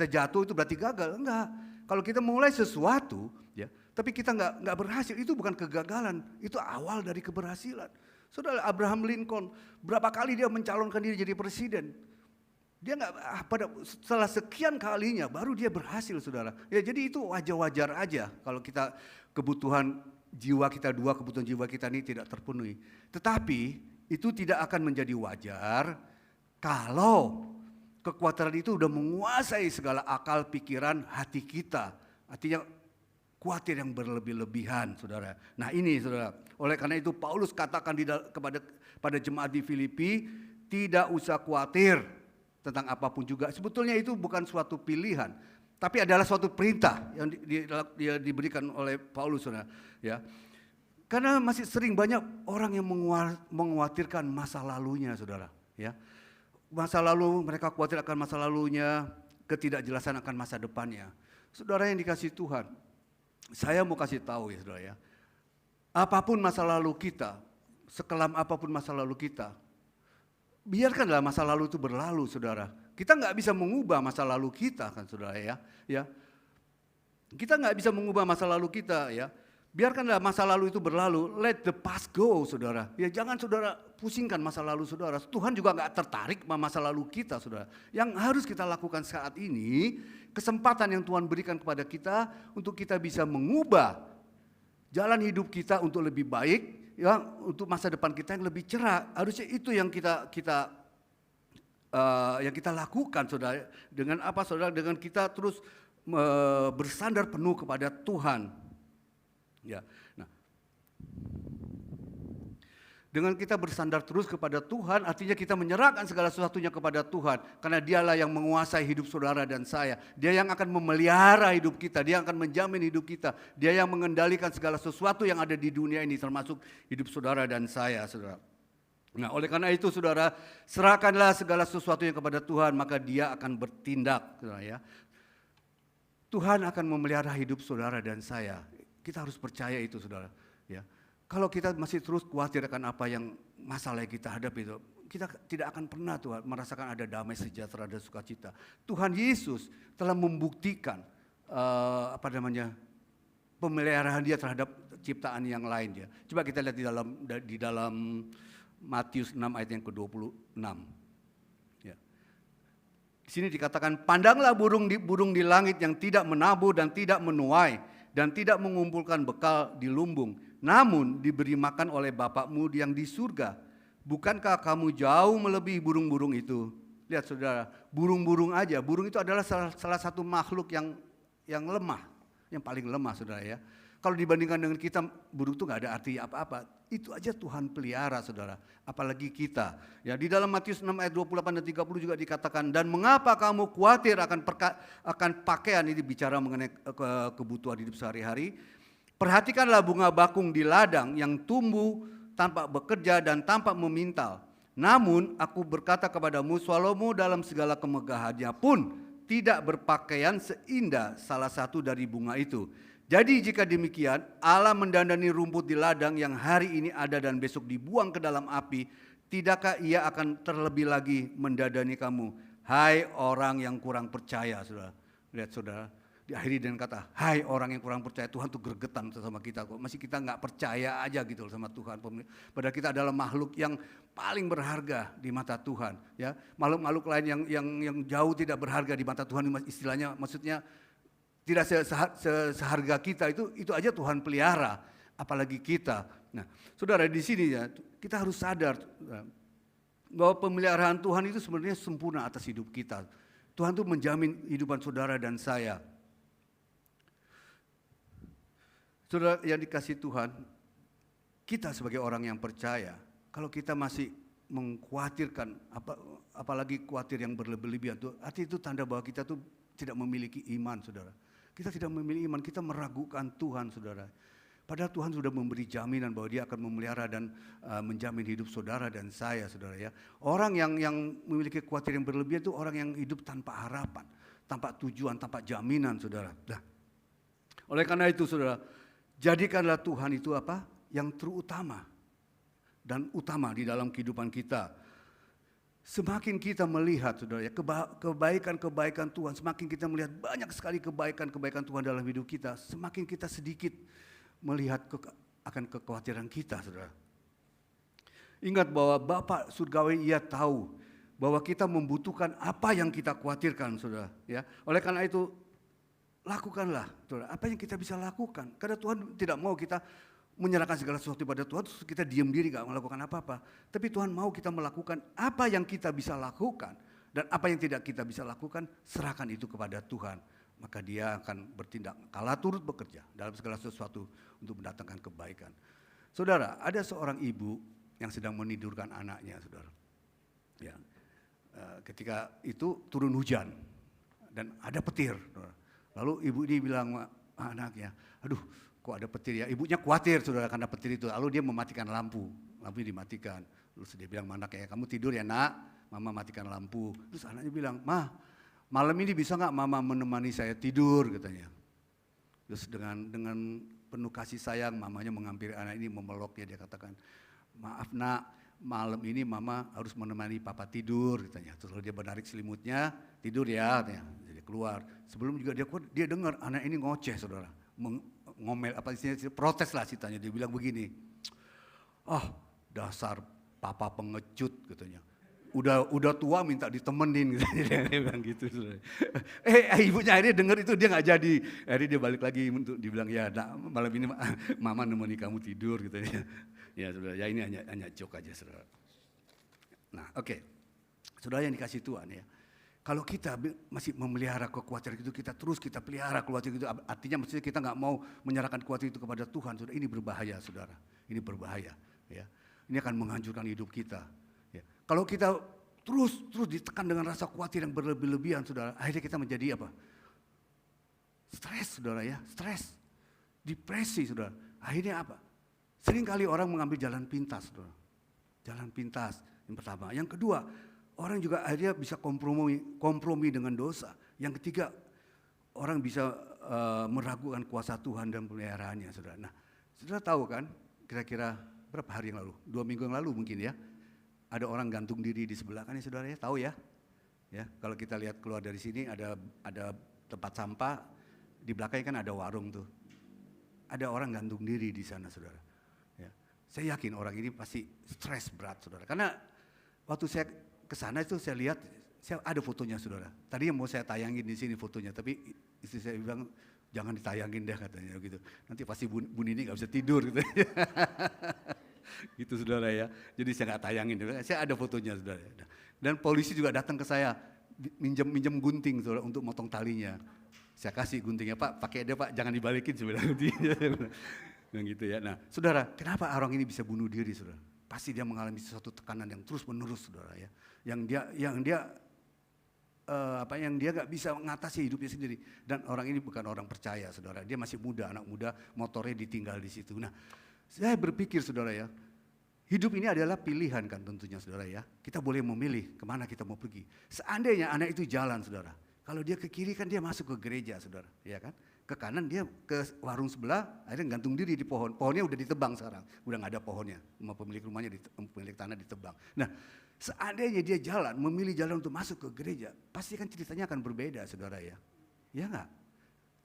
jatuh itu berarti gagal, enggak. Kalau kita mulai sesuatu, ya, tapi kita enggak berhasil, itu bukan kegagalan, itu awal dari keberhasilan. Saudara, Abraham Lincoln berapa kali dia mencalonkan diri jadi presiden? Dia setelah sekian kalinya baru dia berhasil, saudara. Ya, jadi itu wajar-wajar aja kalau kita kebutuhan jiwa kita kebutuhan jiwa kita ini tidak terpenuhi. Tetapi itu tidak akan menjadi wajar kalau kekhawatiran itu udah menguasai segala akal, pikiran, hati kita. Artinya khawatir yang berlebih-lebihan, saudara. Nah ini, saudara, oleh karena itu Paulus katakan pada jemaat di Filipi, tidak usah khawatir tentang apapun juga. Sebetulnya itu bukan suatu pilihan, tapi adalah suatu perintah yang diberikan oleh Paulus, saudara. Ya. Karena masih sering banyak orang yang mengkhawatirkan masa lalunya, saudara. Ya. Masa lalu, mereka khawatir akan masa lalunya, ketidakjelasan akan masa depannya. Saudara yang dikasihi Tuhan, saya mau kasih tahu, ya, saudara, ya. Apapun masa lalu kita, sekelam apapun masa lalu kita, biarkanlah masa lalu itu berlalu, saudara. Kita nggak bisa mengubah masa lalu kita, kan, saudara, ya. Kita nggak bisa mengubah masa lalu kita, ya. Biarkanlah masa lalu itu berlalu. Let the past go, saudara. Ya, jangan saudara pusingkan masa lalu saudara. Tuhan juga nggak tertarik sama masa lalu kita, saudara. Yang harus kita lakukan saat ini, kesempatan yang Tuhan berikan kepada kita untuk kita bisa mengubah jalan hidup kita untuk lebih baik, ya, untuk masa depan kita yang lebih cerah. Harusnya itu yang kita lakukan, saudara. Dengan apa, saudara? Dengan kita terus bersandar penuh kepada Tuhan. Ya, nah, dengan kita bersandar terus kepada Tuhan, artinya kita menyerahkan segala sesuatunya kepada Tuhan, karena Dialah yang menguasai hidup saudara dan saya. Dia yang akan memelihara hidup kita, Dia akan menjamin hidup kita, Dia yang mengendalikan segala sesuatu yang ada di dunia ini, termasuk hidup saudara dan saya, saudara. Nah, oleh karena itu, saudara, serahkanlah segala sesuatunya kepada Tuhan, maka Dia akan bertindak, saudara, ya. Tuhan akan memelihara hidup saudara dan saya. Kita harus percaya itu, saudara. Ya, Kalau kita masih terus khawatir akan apa yang masalah yang kita hadapi itu, kita tidak akan pernah Tuhan merasakan ada damai sejahtera dan sukacita. Tuhan Yesus telah membuktikan pemeliharaan Dia terhadap ciptaan yang lain dia. Coba kita lihat di dalam Matius 6 ayat yang ke-26. Ya. Di sini dikatakan, pandanglah burung di langit yang tidak menabur dan tidak menuai dan tidak mengumpulkan bekal di lumbung, namun diberi makan oleh Bapakmu yang di surga. Bukankah kamu jauh melebihi burung-burung itu? Lihat saudara, burung-burung aja. Burung itu adalah salah satu makhluk yang lemah, yang paling lemah saudara ya. Kalau dibandingkan dengan kita, burung itu nggak ada arti apa-apa. Itu aja Tuhan pelihara saudara, apalagi kita. Ya, di dalam Matius 6 ayat 28 dan 30 juga dikatakan, dan mengapa kamu khawatir akan pakaian, ini bicara mengenai kebutuhan hidup sehari-hari. Perhatikanlah bunga bakung di ladang yang tumbuh tanpa bekerja dan tanpa memintal. Namun aku berkata kepadamu, Salomo dalam segala kemegahannya pun tidak berpakaian seindah salah satu dari bunga itu. Jadi jika demikian, Allah mendandani rumput di ladang yang hari ini ada dan besok dibuang ke dalam api, tidakkah Ia akan terlebih lagi mendandani kamu, hai orang yang kurang percaya, saudara. Lihat saudara, diakhiri dengan kata, hai orang yang kurang percaya. Tuhan tuh gregetan sama kita kok. Masih kita nggak percaya aja gitu sama Tuhan. Padahal kita adalah makhluk yang paling berharga di mata Tuhan. Ya, makhluk-makhluk lain yang jauh tidak berharga di mata Tuhan, istilahnya, maksudnya tidak seharga kita, itu aja Tuhan pelihara, apalagi kita. Nah, saudara, di sini ya kita harus sadar bahwa pemeliharaan Tuhan itu sebenarnya sempurna atas hidup kita. Tuhan tuh menjamin kehidupan saudara dan saya. Saudara yang dikasih Tuhan, kita sebagai orang yang percaya, kalau kita masih mengkhawatirkan, apalagi khawatir yang berlebihan, arti itu tanda bahwa kita tuh tidak memiliki iman, saudara. Kita tidak memiliki iman, kita meragukan Tuhan, saudara. Padahal Tuhan sudah memberi jaminan bahwa Dia akan memelihara dan menjamin hidup saudara dan saya, saudara ya. Orang yang memiliki khawatir yang berlebihan itu orang yang hidup tanpa harapan, tanpa tujuan, tanpa jaminan, saudara. Nah, oleh karena itu, saudara, jadikanlah Tuhan itu apa? Yang terutama dan utama di dalam kehidupan kita. Semakin kita melihat, saudara ya, kebaikan-kebaikan Tuhan, semakin kita melihat banyak sekali kebaikan-kebaikan Tuhan dalam hidup kita, semakin kita sedikit melihat akan kekhawatiran kita, saudara. Ingat bahwa Bapa Surgawi Ia tahu bahwa kita membutuhkan apa yang kita khawatirkan, saudara. Ya, oleh karena itu lakukanlah, saudara, apa yang kita bisa lakukan. Karena Tuhan tidak mau kita menyerahkan segala sesuatu pada Tuhan, terus kita diam diri gak melakukan apa-apa. Tapi Tuhan mau kita melakukan apa yang kita bisa lakukan. Dan apa yang tidak kita bisa lakukan, serahkan itu kepada Tuhan. Maka Dia akan bertindak kala turut bekerja dalam segala sesuatu untuk mendatangkan kebaikan. Saudara, ada seorang ibu yang sedang menidurkan anaknya, saudara. Ya, ketika itu turun hujan dan ada petir. Saudara. Lalu ibu ini bilang sama anaknya, aduh, kok ada petir ya, ibunya khawatir saudara karena petir itu, lalu dia mematikan lampu dimatikan. Terus dia bilang sama anaknya, kamu tidur ya nak, mama matikan lampu. Terus anaknya bilang, ma, malam ini bisa nggak mama menemani saya tidur, katanya. Terus dengan penuh kasih sayang, mamanya mengampiri anak ini, memeluknya, dia katakan, maaf nak, malam ini mama harus menemani papa tidur, katanya. Terus dia menarik selimutnya, tidur ya, katanya. Jadi keluar. Sebelum juga dia dengar anak ini ngoceh, saudara. Ngomel apa istilahnya, protes lah ceritanya. Dia bilang begini, dasar papa pengecut, katanya. Udah tua minta ditemenin, gitu. Dia bilang gitu. Ibunya akhirnya dengar itu, dia nggak jadi. Akhirnya dia balik lagi untuk dibilang, ya nak, malam ini mama nemeni kamu tidur, gitu ya. Ya saudara, ya ini hanya joke aja, saudara. Nah, oke. Saudara yang dikasih Tuhan ya. Kalau kita masih memelihara kekhawatiran itu, kita pelihara kekhawatiran itu, artinya maksudnya kita nggak mau menyerahkan kekhawatiran itu kepada Tuhan, saudara. Ini berbahaya, saudara. Ini berbahaya, ya. Ini akan menghancurkan hidup kita. Ya. Kalau kita terus ditekan dengan rasa khawatir yang berlebih-lebihan, saudara, akhirnya kita menjadi apa? Stres, saudara ya, stres, depresi, saudara. Akhirnya apa? Seringkali orang mengambil jalan pintas, saudara. Jalan pintas, yang pertama. Yang kedua, orang juga akhirnya bisa kompromi dengan dosa. Yang ketiga, orang bisa meragukan kuasa Tuhan dan pemeliharaannya, saudara. Nah, saudara tahu kan, kira-kira berapa hari yang lalu? 2 minggu yang lalu mungkin ya. Ada orang gantung diri di sebelah kan ya saudara ya, tahu ya? Ya, kalau kita lihat keluar dari sini ada tempat sampah, di belakangnya kan ada warung tuh. Ada orang gantung diri di sana saudara. Ya. Saya yakin orang ini pasti stres berat saudara. Karena waktu saya ke sana itu saya lihat, saya ada fotonya saudara. Tadi yang mau saya tayangin di sini fotonya, tapi istri saya bilang jangan ditayangin deh katanya gitu. Nanti pasti Bu Nini nggak bisa tidur gitu. Gitu saudara ya. Jadi saya nggak tayangin. Saya ada fotonya saudara. Dan polisi juga datang ke saya minjem gunting saudara untuk motong talinya. Saya kasih guntingnya, Pak, pakai deh Pak, jangan dibalikin sebenarnya guntingnya. Yang gitu ya. Nah, saudara, kenapa orang ini bisa bunuh diri, saudara? Pasti dia mengalami sesuatu tekanan yang terus menerus, saudara ya. Yang dia nggak bisa mengatasi hidupnya sendiri. Dan orang ini bukan orang percaya, saudara. Dia masih muda, anak muda, motornya ditinggal di situ. Nah, saya berpikir, saudara ya, hidup ini adalah pilihan kan tentunya, saudara ya. Kita boleh memilih kemana kita mau pergi. Seandainya anak itu jalan, saudara. Kalau dia ke kiri kan dia masuk ke gereja, saudara, ya kan? Ke kanan dia ke warung sebelah, akhirnya gantung diri di pohon. Pohonnya udah ditebang sekarang, udah nggak ada pohonnya. Pemilik rumahnya, pemilik tanah ditebang. Nah, seandainya dia memilih jalan untuk masuk ke gereja, pasti kan ceritanya akan berbeda, saudara ya. Ya nggak?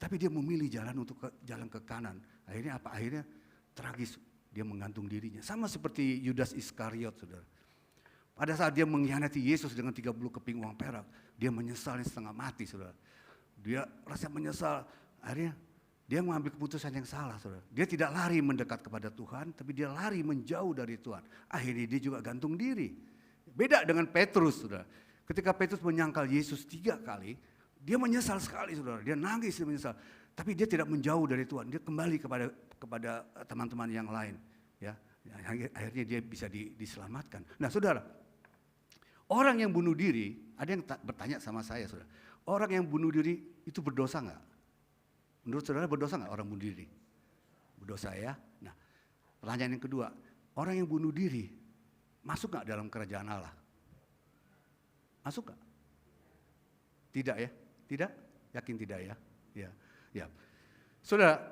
Tapi dia memilih jalan untuk jalan ke kanan. Akhirnya apa? Akhirnya tragis, dia menggantung dirinya. Sama seperti Yudas Iskariot, saudara. Pada saat dia mengkhianati Yesus dengan 30 keping uang perak, dia menyesal setengah mati, saudara. Dia rasa menyesal, akhirnya dia mengambil keputusan yang salah, saudara. Dia tidak lari mendekat kepada Tuhan, tapi dia lari menjauh dari Tuhan. Akhirnya dia juga gantung diri. Beda dengan Petrus, saudara. Ketika Petrus menyangkal Yesus 3 kali, dia menyesal sekali, saudara. Dia nangis, dia menyesal. Tapi dia tidak menjauh dari Tuhan, dia kembali kepada teman-teman yang lain. Ya, akhirnya dia bisa diselamatkan. Nah, saudara, orang yang bunuh diri, ada yang bertanya sama saya, saudara. Orang yang bunuh diri itu berdosa nggak? Menurut saudara berdosa nggak orang bunuh diri? Berdosa ya. Nah, pertanyaan yang kedua, orang yang bunuh diri masuk nggak dalam kerajaan Allah? Masuk nggak? Tidak ya? Tidak? Yakin tidak ya? Ya. Saudara,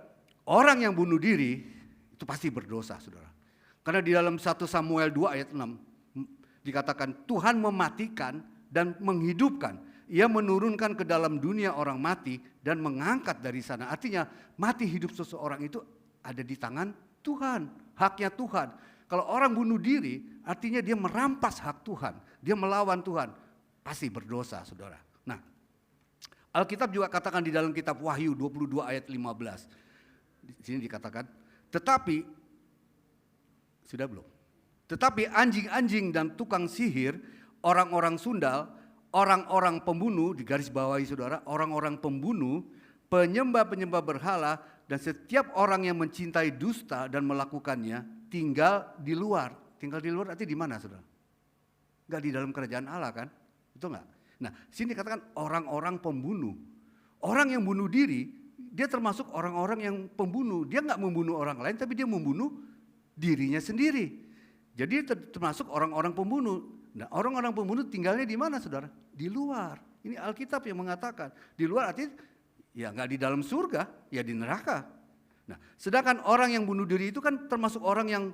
orang yang bunuh diri itu pasti berdosa, saudara. Karena di dalam 1 Samuel 2 ayat 6 dikatakan Tuhan mematikan dan menghidupkan. Ia menurunkan ke dalam dunia orang mati dan mengangkat dari sana. Artinya mati hidup seseorang itu ada di tangan Tuhan, haknya Tuhan. Kalau orang bunuh diri artinya dia merampas hak Tuhan, dia melawan Tuhan, pasti berdosa, saudara. Nah, Alkitab juga katakan di dalam kitab Wahyu 22 ayat 15. Di sini dikatakan, tetapi sudah belum? Tetapi anjing-anjing dan tukang sihir, orang-orang sundal, orang-orang pembunuh, di garis bawahi saudara, orang-orang pembunuh, penyembah-penyembah berhala, dan setiap orang yang mencintai dusta dan melakukannya tinggal di luar. Tinggal di luar artinya di mana, saudara? Enggak di dalam kerajaan Allah kan? Betul enggak? Nah, sini dikatakan orang-orang pembunuh. Orang yang bunuh diri, dia termasuk orang-orang yang pembunuh. Dia enggak membunuh orang lain, tapi dia membunuh dirinya sendiri. Jadi termasuk orang-orang pembunuh. Nah, orang-orang pembunuh tinggalnya di mana, saudara? Di luar. Ini Alkitab yang mengatakan. Di luar artinya ya nggak di dalam surga, ya di neraka. Nah, sedangkan orang yang bunuh diri itu kan termasuk orang yang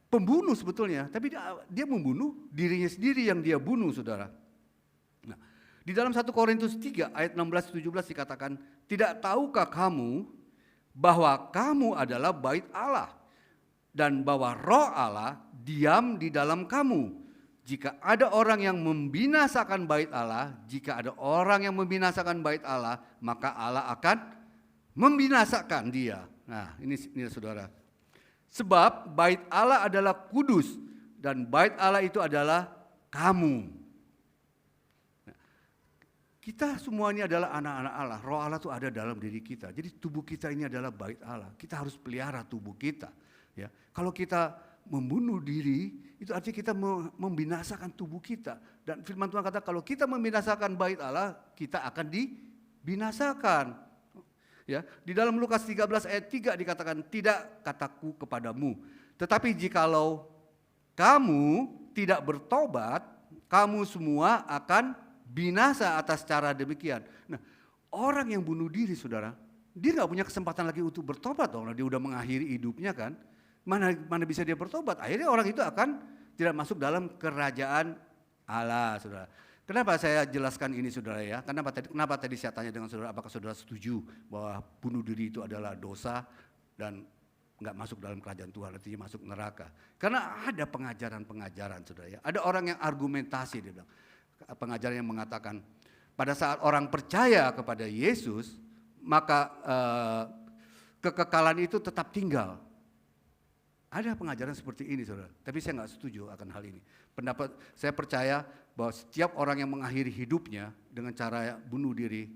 pembunuh sebetulnya. Tapi dia membunuh dirinya sendiri yang dia bunuh, saudara. Nah, di dalam 1 Korintus 3 ayat 16-17 dikatakan, tidak tahukah kamu bahwa kamu adalah bait Allah dan bahwa roh Allah diam di dalam kamu. Jika ada orang yang membinasakan bait Allah, jika ada orang yang membinasakan bait Allah, maka Allah akan membinasakan dia. Nah, ini saudara. Sebab bait Allah adalah kudus dan bait Allah itu adalah kamu. Nah, kita semua ini adalah anak-anak Allah. Roh Allah itu ada dalam diri kita. Jadi tubuh kita ini adalah bait Allah. Kita harus pelihara tubuh kita. Ya, kalau kita membunuh diri, itu artinya kita membinasakan tubuh kita. Dan firman Tuhan kata kalau kita membinasakan bait Allah, kita akan dibinasakan. Ya, di dalam Lukas 13 ayat 3 dikatakan, tidak kataku kepadamu, tetapi jikalau kamu tidak bertobat, kamu semua akan binasa atas cara demikian. Nah, orang yang bunuh diri, saudara, dia nggak punya kesempatan lagi untuk bertobat dong. Dia udah mengakhiri hidupnya kan. mana bisa dia bertobat? Akhirnya orang itu akan tidak masuk dalam kerajaan Allah, saudara. Kenapa saya jelaskan ini, saudara ya? Kenapa tadi saya tanya dengan saudara, apakah saudara setuju bahwa bunuh diri itu adalah dosa dan nggak masuk dalam kerajaan Tuhan, artinya masuk neraka? Karena ada pengajaran-pengajaran, saudara ya. Ada orang yang argumentasi, dia bilang, pengajaran yang mengatakan pada saat orang percaya kepada Yesus, maka kekekalan itu tetap tinggal. Ada pengajaran seperti ini, saudara. Tapi saya nggak setuju akan hal ini. Saya percaya bahwa setiap orang yang mengakhiri hidupnya dengan cara bunuh diri,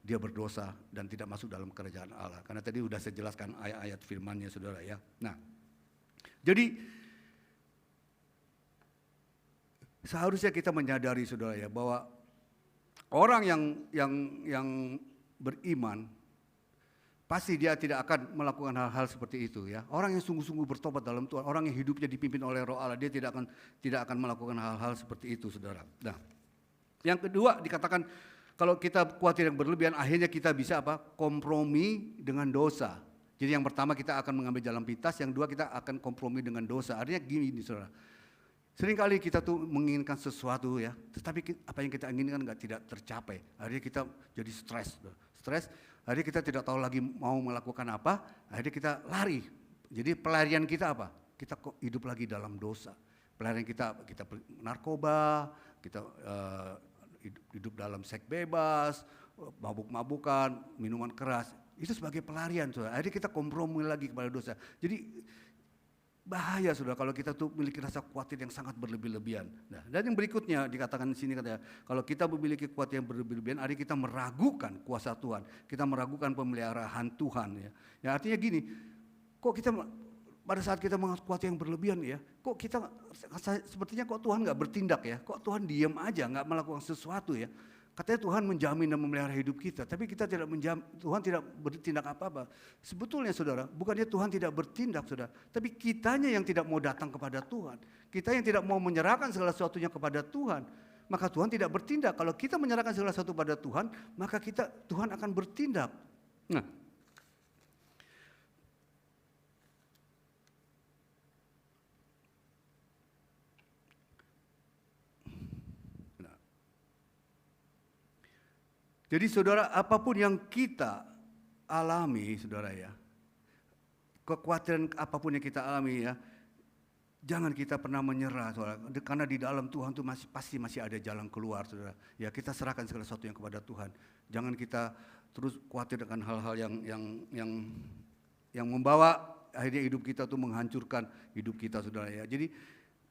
dia berdosa dan tidak masuk dalam kerajaan Allah. Karena tadi sudah saya jelaskan ayat-ayat firman-Nya, saudara ya. Nah, jadi seharusnya kita menyadari, saudara ya, bahwa orang yang beriman pasti dia tidak akan melakukan hal-hal seperti itu ya. Orang yang sungguh-sungguh bertobat dalam Tuhan, orang yang hidupnya dipimpin oleh Roh Allah, dia tidak akan melakukan hal-hal seperti itu, saudara. Nah, yang kedua dikatakan kalau kita khawatir yang berlebihan, akhirnya kita bisa apa? Kompromi dengan dosa. Jadi yang pertama kita akan mengambil jalan pintas, yang kedua kita akan kompromi dengan dosa. Artinya gini, saudara. Seringkali kita tuh menginginkan sesuatu ya, tetapi apa yang kita inginkan tidak tercapai. Akhirnya kita jadi stres. Akhirnya kita tidak tahu lagi mau melakukan apa, akhirnya kita lari. Jadi pelarian kita apa? Kita kok hidup lagi dalam dosa. Pelarian kita narkoba, kita hidup dalam seks bebas, mabuk-mabukan, minuman keras. Itu sebagai pelarian, saudara. Akhirnya kita kompromi lagi kepada dosa. Jadi bahaya, saudara, kalau kita tuh memiliki rasa khawatir yang sangat berlebih-lebihan. Nah, dan yang berikutnya dikatakan di sini katanya, kalau kita memiliki khawatir yang berlebih-lebihan, artinya kita meragukan kuasa Tuhan, kita meragukan pemeliharaan Tuhan. Ya, artinya gini, kok kita pada saat kita khawatir yang berlebihan ya, kok kita sepertinya kok Tuhan nggak bertindak ya, kok Tuhan diam aja nggak melakukan sesuatu ya. Katanya Tuhan menjamin dan memelihara hidup kita, tapi kita tidak menjamin, Tuhan tidak bertindak apa-apa. Sebetulnya, saudara, bukannya Tuhan tidak bertindak, saudara, tapi kitanya yang tidak mau datang kepada Tuhan. Kita yang tidak mau menyerahkan segala sesuatunya kepada Tuhan, maka Tuhan tidak bertindak. Kalau kita menyerahkan segala sesuatu pada Tuhan, maka Tuhan akan bertindak. Nah, jadi saudara, apapun yang kita alami, saudara ya, kekhawatiran apapun yang kita alami ya, jangan kita pernah menyerah, saudara. Karena di dalam Tuhan itu pasti masih ada jalan keluar, saudara. Ya, kita serahkan segala sesuatu yang kepada Tuhan. Jangan kita terus khawatir dengan hal-hal yang membawa akhirnya hidup kita tuh menghancurkan hidup kita, saudara ya. Jadi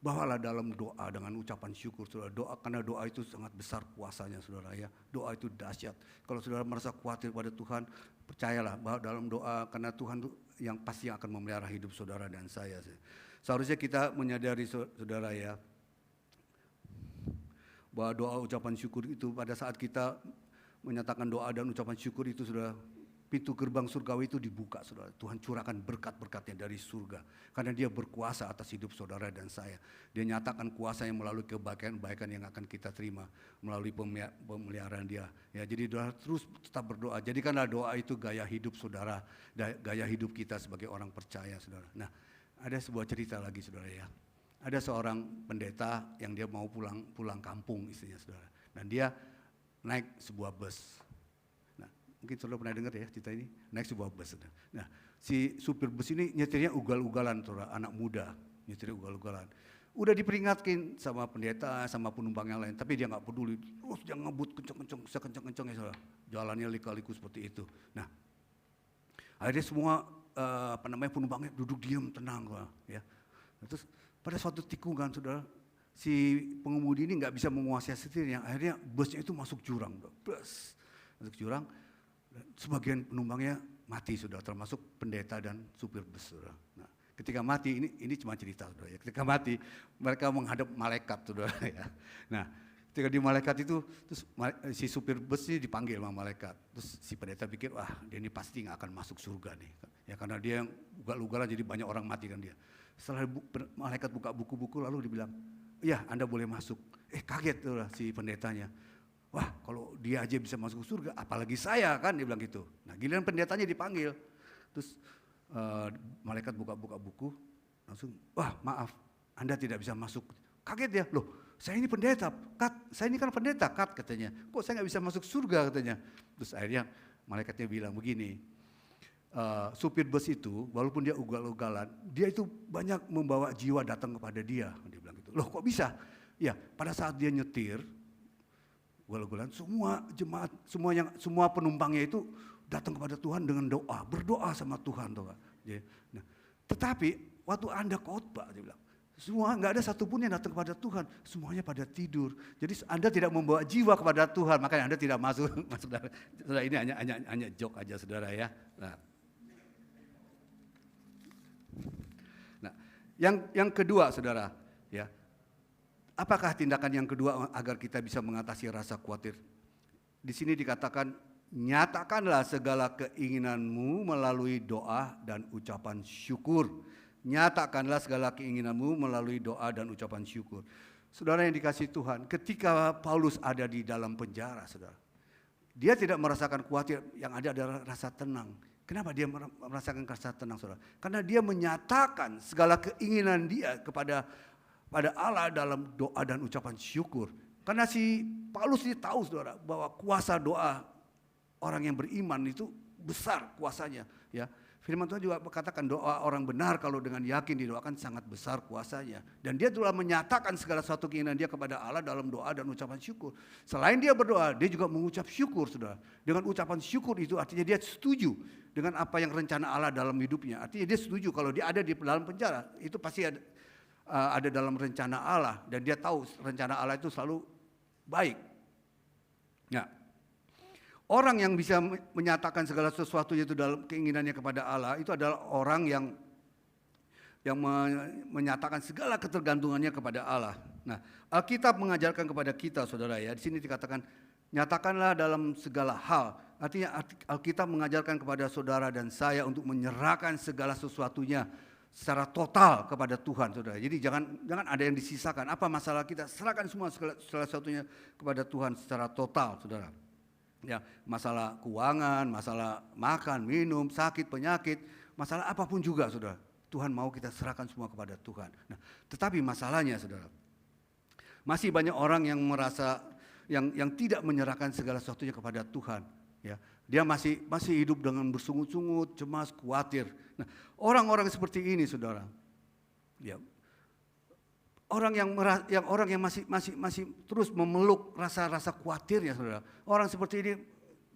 bawalah dalam doa dengan ucapan syukur, saudara. Doa, karena doa itu sangat besar kuasanya, saudara ya. Doa itu dahsyat. Kalau saudara merasa khawatir pada Tuhan, percayalah bahwa dalam doa, karena Tuhan itu yang pasti akan memelihara hidup saudara dan saya. Seharusnya kita menyadari, saudara ya, bahwa doa ucapan syukur itu pada saat kita menyatakan doa dan ucapan syukur itu, saudara, pintu gerbang surgawi itu dibuka, saudara. Tuhan curahkan berkat-berkatnya dari surga. Karena dia berkuasa atas hidup saudara dan saya. Dia nyatakan kuasanya melalui kebaikan-kebaikan yang akan kita terima. Melalui pemeliharaan dia. Ya, jadi doa, terus tetap berdoa. Jadikanlah doa itu gaya hidup saudara. Gaya hidup kita sebagai orang percaya, saudara. Nah, ada sebuah cerita lagi, saudara ya. Ada seorang pendeta yang dia mau pulang kampung istrinya, saudara. Dan dia naik sebuah bus. Mungkin saudara pernah dengar ya cerita ini, naik sebuah bus. Nah, si supir bus ini nyetirnya ugal-ugalan, saudara, anak muda, nyetirnya ugal-ugalan. Udah diperingatkan sama pendeta, sama penumpang yang lain, tapi dia nggak peduli. Terus dia ngebut kenceng-kenceng, sekenceng-kencengnya, saudara. Jalannya lika-liku seperti itu. Nah, akhirnya semua penumpangnya duduk diam, tenang, saudara, ya. Terus pada suatu tikungan, saudara, si pengemudi ini nggak bisa menguasai setirnya. Akhirnya busnya itu masuk jurang, bus masuk jurang. Sebagian penumpangnya mati, saudara, termasuk pendeta dan supir bus, saudara. Nah, ketika mati, ini cuma cerita, saudara ya. Ketika mati, mereka menghadap malaikat, saudara ya. Nah, ketika di malaikat itu, terus si supir bus ini dipanggil sama malaikat. Terus si pendeta pikir, wah, dia ini pasti nggak akan masuk surga nih. Ya, karena dia yang ugal-ugalan, jadi banyak orang mati kan dia. Setelah malaikat buka buku-buku, lalu dibilang, iya, Anda boleh masuk. Kaget, saudara, si pendetanya. Wah, kalau dia aja bisa masuk surga, apalagi saya, kan dia bilang gitu. Nah, giliran pendetanya dipanggil. Terus malaikat buka-buka buku, langsung, wah maaf, Anda tidak bisa masuk. Kaget dia, loh saya ini pendeta, saya ini kan pendeta, katanya. Kok saya nggak bisa masuk surga katanya. Terus akhirnya malaikatnya bilang begini, supir bus itu walaupun dia ugal-ugalan, dia itu banyak membawa jiwa datang kepada dia. Dia bilang gitu. Loh kok bisa? Ya pada saat dia nyetir, ugal-ugalan, semua jemaat, semua penumpangnya itu datang kepada Tuhan dengan doa, berdoa sama Tuhan. Nah, tetapi waktu Anda khotbah, dia bilang, semua nggak ada satupun yang datang kepada Tuhan, semuanya pada tidur. Jadi Anda tidak membawa jiwa kepada Tuhan, makanya Anda tidak masuk. Saudara, ini hanya joke aja, saudara ya. Nah, yang kedua, saudara, ya, apakah tindakan yang kedua agar kita bisa mengatasi rasa khawatir? Di sini dikatakan, nyatakanlah segala keinginanmu melalui doa dan ucapan syukur. Nyatakanlah segala keinginanmu melalui doa dan ucapan syukur. Saudara yang dikasihi Tuhan, ketika Paulus ada di dalam penjara, saudara, dia tidak merasakan khawatir, yang ada adalah rasa tenang. Kenapa dia merasakan rasa tenang, saudara? Karena dia menyatakan segala keinginan dia kepada Allah dalam doa dan ucapan syukur. Karena si Paulus ini tahu, saudara, bahwa kuasa doa orang yang beriman itu besar kuasanya, ya. Firman Tuhan juga berkatakan doa orang benar kalau dengan yakin didoakan sangat besar kuasanya. Dan dia telah menyatakan segala sesuatu keinginan dia kepada Allah dalam doa dan ucapan syukur. Selain dia berdoa, dia juga mengucap syukur, saudara. Dengan ucapan syukur itu artinya dia setuju dengan apa yang rencana Allah dalam hidupnya. Artinya dia setuju kalau dia ada di dalam penjara, itu pasti ada dalam rencana Allah. Dan dia tahu rencana Allah itu selalu baik. Nah, orang yang bisa menyatakan segala sesuatu itu dalam keinginannya kepada Allah itu adalah orang yang menyatakan segala ketergantungannya kepada Allah. Nah, Alkitab mengajarkan kepada kita, saudara ya, di sini dikatakan nyatakanlah dalam segala hal. Artinya Alkitab mengajarkan kepada saudara dan saya untuk menyerahkan segala sesuatunya secara total kepada Tuhan, saudara. Jadi jangan ada yang disisakan. Apa masalah kita, serahkan semua segala sesuatunya kepada Tuhan secara total, saudara. Ya, masalah keuangan, masalah makan, minum, sakit, penyakit, masalah apapun juga, saudara. Tuhan mau kita serahkan semua kepada Tuhan. Nah, tetapi masalahnya, saudara, masih banyak orang yang merasa yang tidak menyerahkan segala sesuatunya kepada Tuhan. Ya, dia masih hidup dengan bersungut-sungut, cemas, khawatir. Nah, orang-orang seperti ini, saudara, ya, orang yang masih terus memeluk rasa khawatirnya, saudara. Orang seperti ini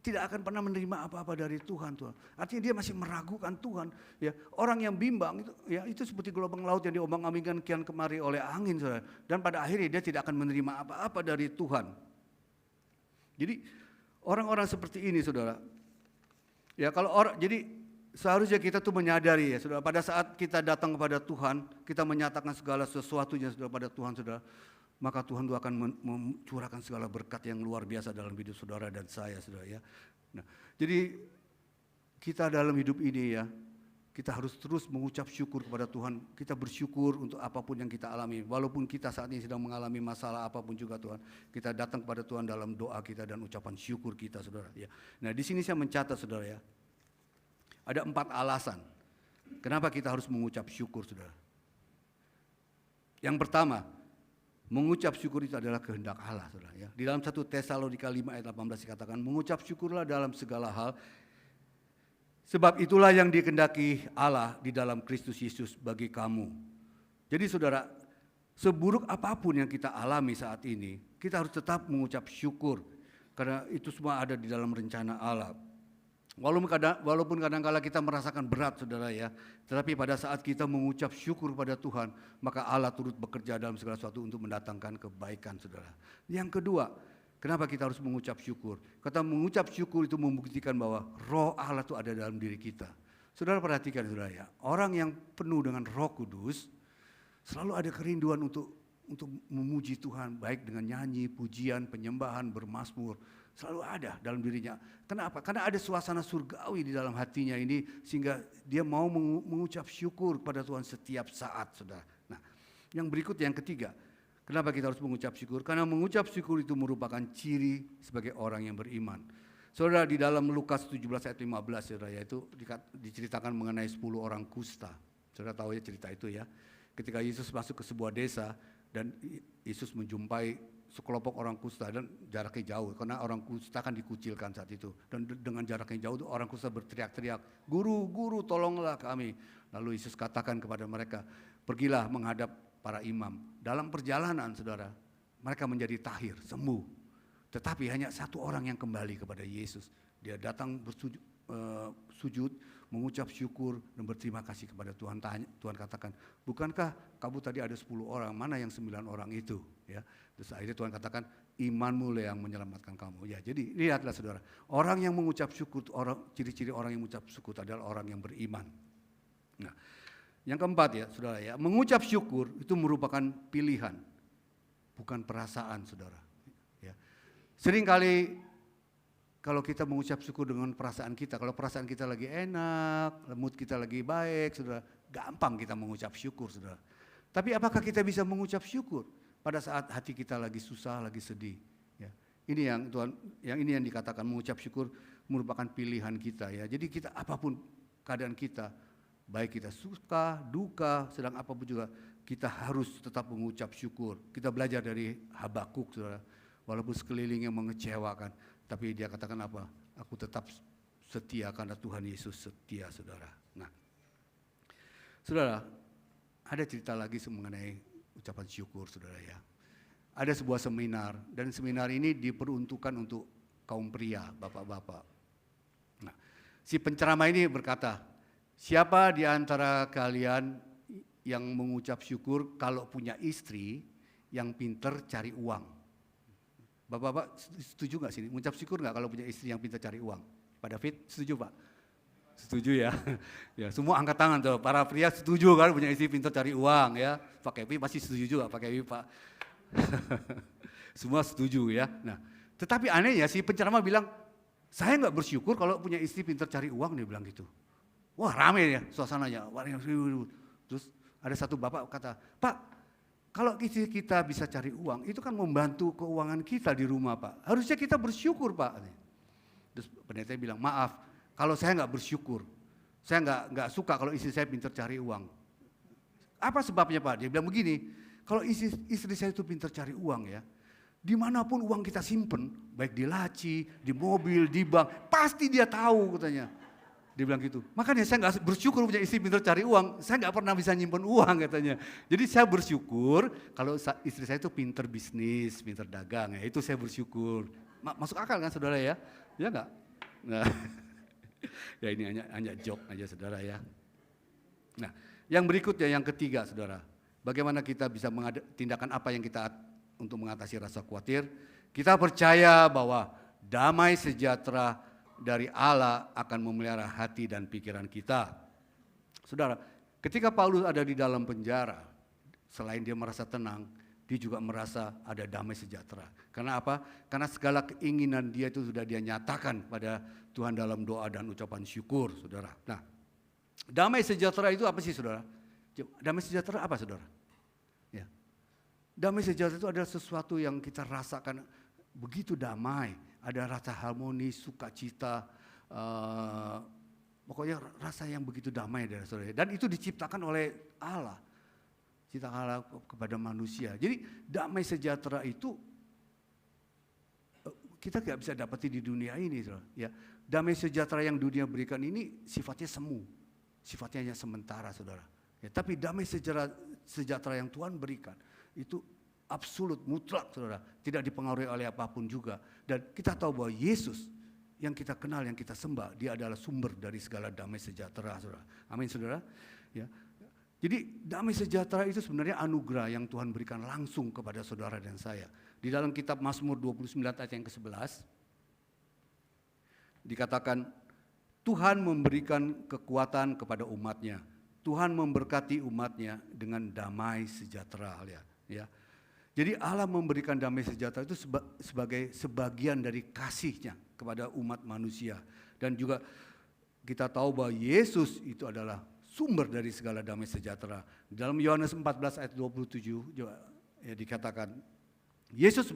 tidak akan pernah menerima apa-apa dari Tuhan. Artinya dia masih meragukan Tuhan. Ya, orang yang bimbang itu seperti gelombang laut yang diombang-ambingkan kian kemari oleh angin, saudara. Dan pada akhirnya dia tidak akan menerima apa-apa dari Tuhan. Jadi orang-orang seperti ini, saudara. Ya, jadi seharusnya kita tuh menyadari, ya saudara, pada saat kita datang kepada Tuhan, kita menyatakan segala sesuatunya saudara pada Tuhan, saudara, maka Tuhan itu akan mencurahkan segala berkat yang luar biasa dalam hidup saudara dan saya, saudara ya. Nah, jadi kita dalam hidup ini ya, kita harus terus mengucap syukur kepada Tuhan. Kita bersyukur untuk apapun yang kita alami, walaupun kita saat ini sedang mengalami masalah apapun juga, Tuhan. Kita datang kepada Tuhan dalam doa kita dan ucapan syukur kita, saudara ya. Nah, di sini saya mencatat, saudara ya. Ada 4 alasan kenapa kita harus mengucap syukur, saudara. Yang pertama, mengucap syukur itu adalah kehendak Allah, saudara ya. Di dalam 1 Tesalonika 5 ayat 18 dikatakan, mengucap syukurlah dalam segala hal, sebab itulah yang dikehendaki Allah di dalam Kristus Yesus bagi kamu. Jadi saudara, seburuk apapun yang kita alami saat ini, kita harus tetap mengucap syukur, karena itu semua ada di dalam rencana Allah. Walaupun kadang-kala kita merasakan berat, saudara ya, tetapi pada saat kita mengucap syukur pada Tuhan, maka Allah turut bekerja dalam segala sesuatu untuk mendatangkan kebaikan, saudara. Yang kedua, kenapa kita harus mengucap syukur? Kata mengucap syukur itu membuktikan bahwa roh Allah itu ada dalam diri kita. Saudara perhatikan, saudara ya, orang yang penuh dengan Roh Kudus selalu ada kerinduan untuk memuji Tuhan, baik dengan nyanyi, pujian, penyembahan, bermazmur. Selalu ada dalam dirinya. Kenapa? Karena ada suasana surgawi di dalam hatinya ini, sehingga dia mau mengucap syukur kepada Tuhan setiap saat, saudara. Nah, yang berikut, yang ketiga, kenapa kita harus mengucap syukur? Karena mengucap syukur itu merupakan ciri sebagai orang yang beriman. Saudara, di dalam Lukas 17 ayat 15, saudara, yaitu diceritakan mengenai 10 orang kusta. Saudara tahu ya cerita itu ya. Ketika Yesus masuk ke sebuah desa dan Yesus menjumpai sekelompok orang kusta dan jaraknya jauh, karena orang kusta kan dikucilkan saat itu. Dan dengan jaraknya jauh, orang kusta berteriak-teriak, "Guru, guru, tolonglah kami." Lalu Yesus katakan kepada mereka, "Pergilah menghadap para imam." Dalam perjalanan, saudara, mereka menjadi tahir, sembuh. Tetapi hanya satu orang yang kembali kepada Yesus. Dia datang sujud, mengucap syukur dan berterima kasih kepada Tuhan. Tuhan katakan, "Bukankah kamu tadi ada 10 orang, mana yang 9 orang itu?" Ya. Terus akhirnya Tuhan katakan, "Imanmu yang menyelamatkan kamu." Ya, jadi lihatlah saudara, orang yang mengucap syukur, ciri-ciri orang yang mengucap syukur adalah orang yang beriman. Nah, yang keempat ya saudara ya, mengucap syukur itu merupakan pilihan, bukan perasaan saudara. Ya. Seringkali kalau kita mengucap syukur dengan perasaan kita, kalau perasaan kita lagi enak, mood kita lagi baik, saudara, gampang kita mengucap syukur, saudara. Tapi apakah kita bisa mengucap syukur pada saat hati kita lagi susah, lagi sedih? Ya. Ini yang Tuhan, ini yang dikatakan mengucap syukur merupakan pilihan kita ya. Jadi kita apapun keadaan kita, baik kita suka, duka, sedang apapun juga, kita harus tetap mengucap syukur. Kita belajar dari Habakuk, saudara. Walaupun sekelilingnya mengecewakan, tapi dia katakan apa? Aku tetap setia karena Tuhan Yesus setia, saudara. Nah, saudara, ada cerita lagi mengenai ucapan syukur, saudara ya. Ada sebuah seminar, dan seminar ini diperuntukkan untuk kaum pria, bapak-bapak. Nah, si penceramah ini berkata, "Siapa di antara kalian yang mengucap syukur kalau punya istri yang pinter cari uang?" Bapak-bapak setuju nggak sini? Mengucap syukur nggak kalau punya istri yang pintar cari uang? Pak David setuju Pak? Setuju ya? Ya semua angkat tangan tuh. Para pria setuju kan punya istri pintar cari uang ya. Pak Kevin pasti setuju juga Pak Kevin Pak. Semua setuju ya. Nah, tetapi anehnya si penceramah bilang, "Saya nggak bersyukur kalau punya istri pintar cari uang," dia bilang gitu. Wah rame ya suasananya. Terus ada satu bapak kata, "Pak, kalau kita bisa cari uang, itu kan membantu keuangan kita di rumah Pak. Harusnya kita bersyukur Pak." Terus pendeta bilang, "Maaf, kalau saya nggak bersyukur, saya nggak suka kalau istri saya pintar cari uang." "Apa sebabnya Pak?" Dia bilang begini, "Kalau istri saya itu pintar cari uang ya, dimanapun uang kita simpen, baik di laci, di mobil, di bank, pasti dia tahu," katanya. Dia bilang gitu. "Makanya saya nggak bersyukur punya istri pintar cari uang. Saya nggak pernah bisa nyimpen uang," katanya. "Jadi saya bersyukur kalau istri saya itu pintar bisnis, pintar dagang. Ya itu saya bersyukur." Masuk akal kan saudara ya? Ya nggak? Nah, ya ini hanya joke aja saudara ya. Nah, yang berikutnya yang ketiga saudara. Bagaimana kita bisa tindakan apa yang kita untuk mengatasi rasa khawatir? Kita percaya bahwa damai sejahtera dari Allah akan memelihara hati dan pikiran kita. Saudara, ketika Paulus ada di dalam penjara, selain dia merasa tenang, dia juga merasa ada damai sejahtera. Karena apa? Karena segala keinginan dia itu sudah dia nyatakan pada Tuhan dalam doa dan ucapan syukur, saudara. Nah, damai sejahtera itu apa sih, saudara? Damai sejahtera apa, saudara? Ya. Damai sejahtera itu adalah sesuatu yang kita rasakan begitu damai. Ada rasa harmoni, sukacita, pokoknya rasa yang begitu damai dari saudara. Dan itu diciptakan oleh Allah, ciptaan Allah kepada manusia. Jadi damai sejahtera itu kita nggak bisa dapati di dunia ini, saudara. Ya, damai sejahtera yang dunia berikan ini sifatnya semu, sifatnya hanya sementara, saudara. Ya, tapi damai sejahtera yang Tuhan berikan itu absolut, mutlak, saudara. Tidak dipengaruhi oleh apapun juga. Dan kita tahu bahwa Yesus yang kita kenal, yang kita sembah, dia adalah sumber dari segala damai sejahtera, saudara. Amin, saudara. Ya. Jadi damai sejahtera itu sebenarnya anugerah yang Tuhan berikan langsung kepada saudara dan saya. Di dalam kitab Mazmur 29 ayat yang ke-11, dikatakan, "Tuhan memberikan kekuatan kepada umatnya. Tuhan memberkati umatnya dengan damai sejahtera." Ya. Jadi Allah memberikan damai sejahtera itu sebagai sebagian dari kasih-Nya kepada umat manusia. Dan juga kita tahu bahwa Yesus itu adalah sumber dari segala damai sejahtera. Dalam Yohanes 14 ayat 27 ya dikatakan, Yesus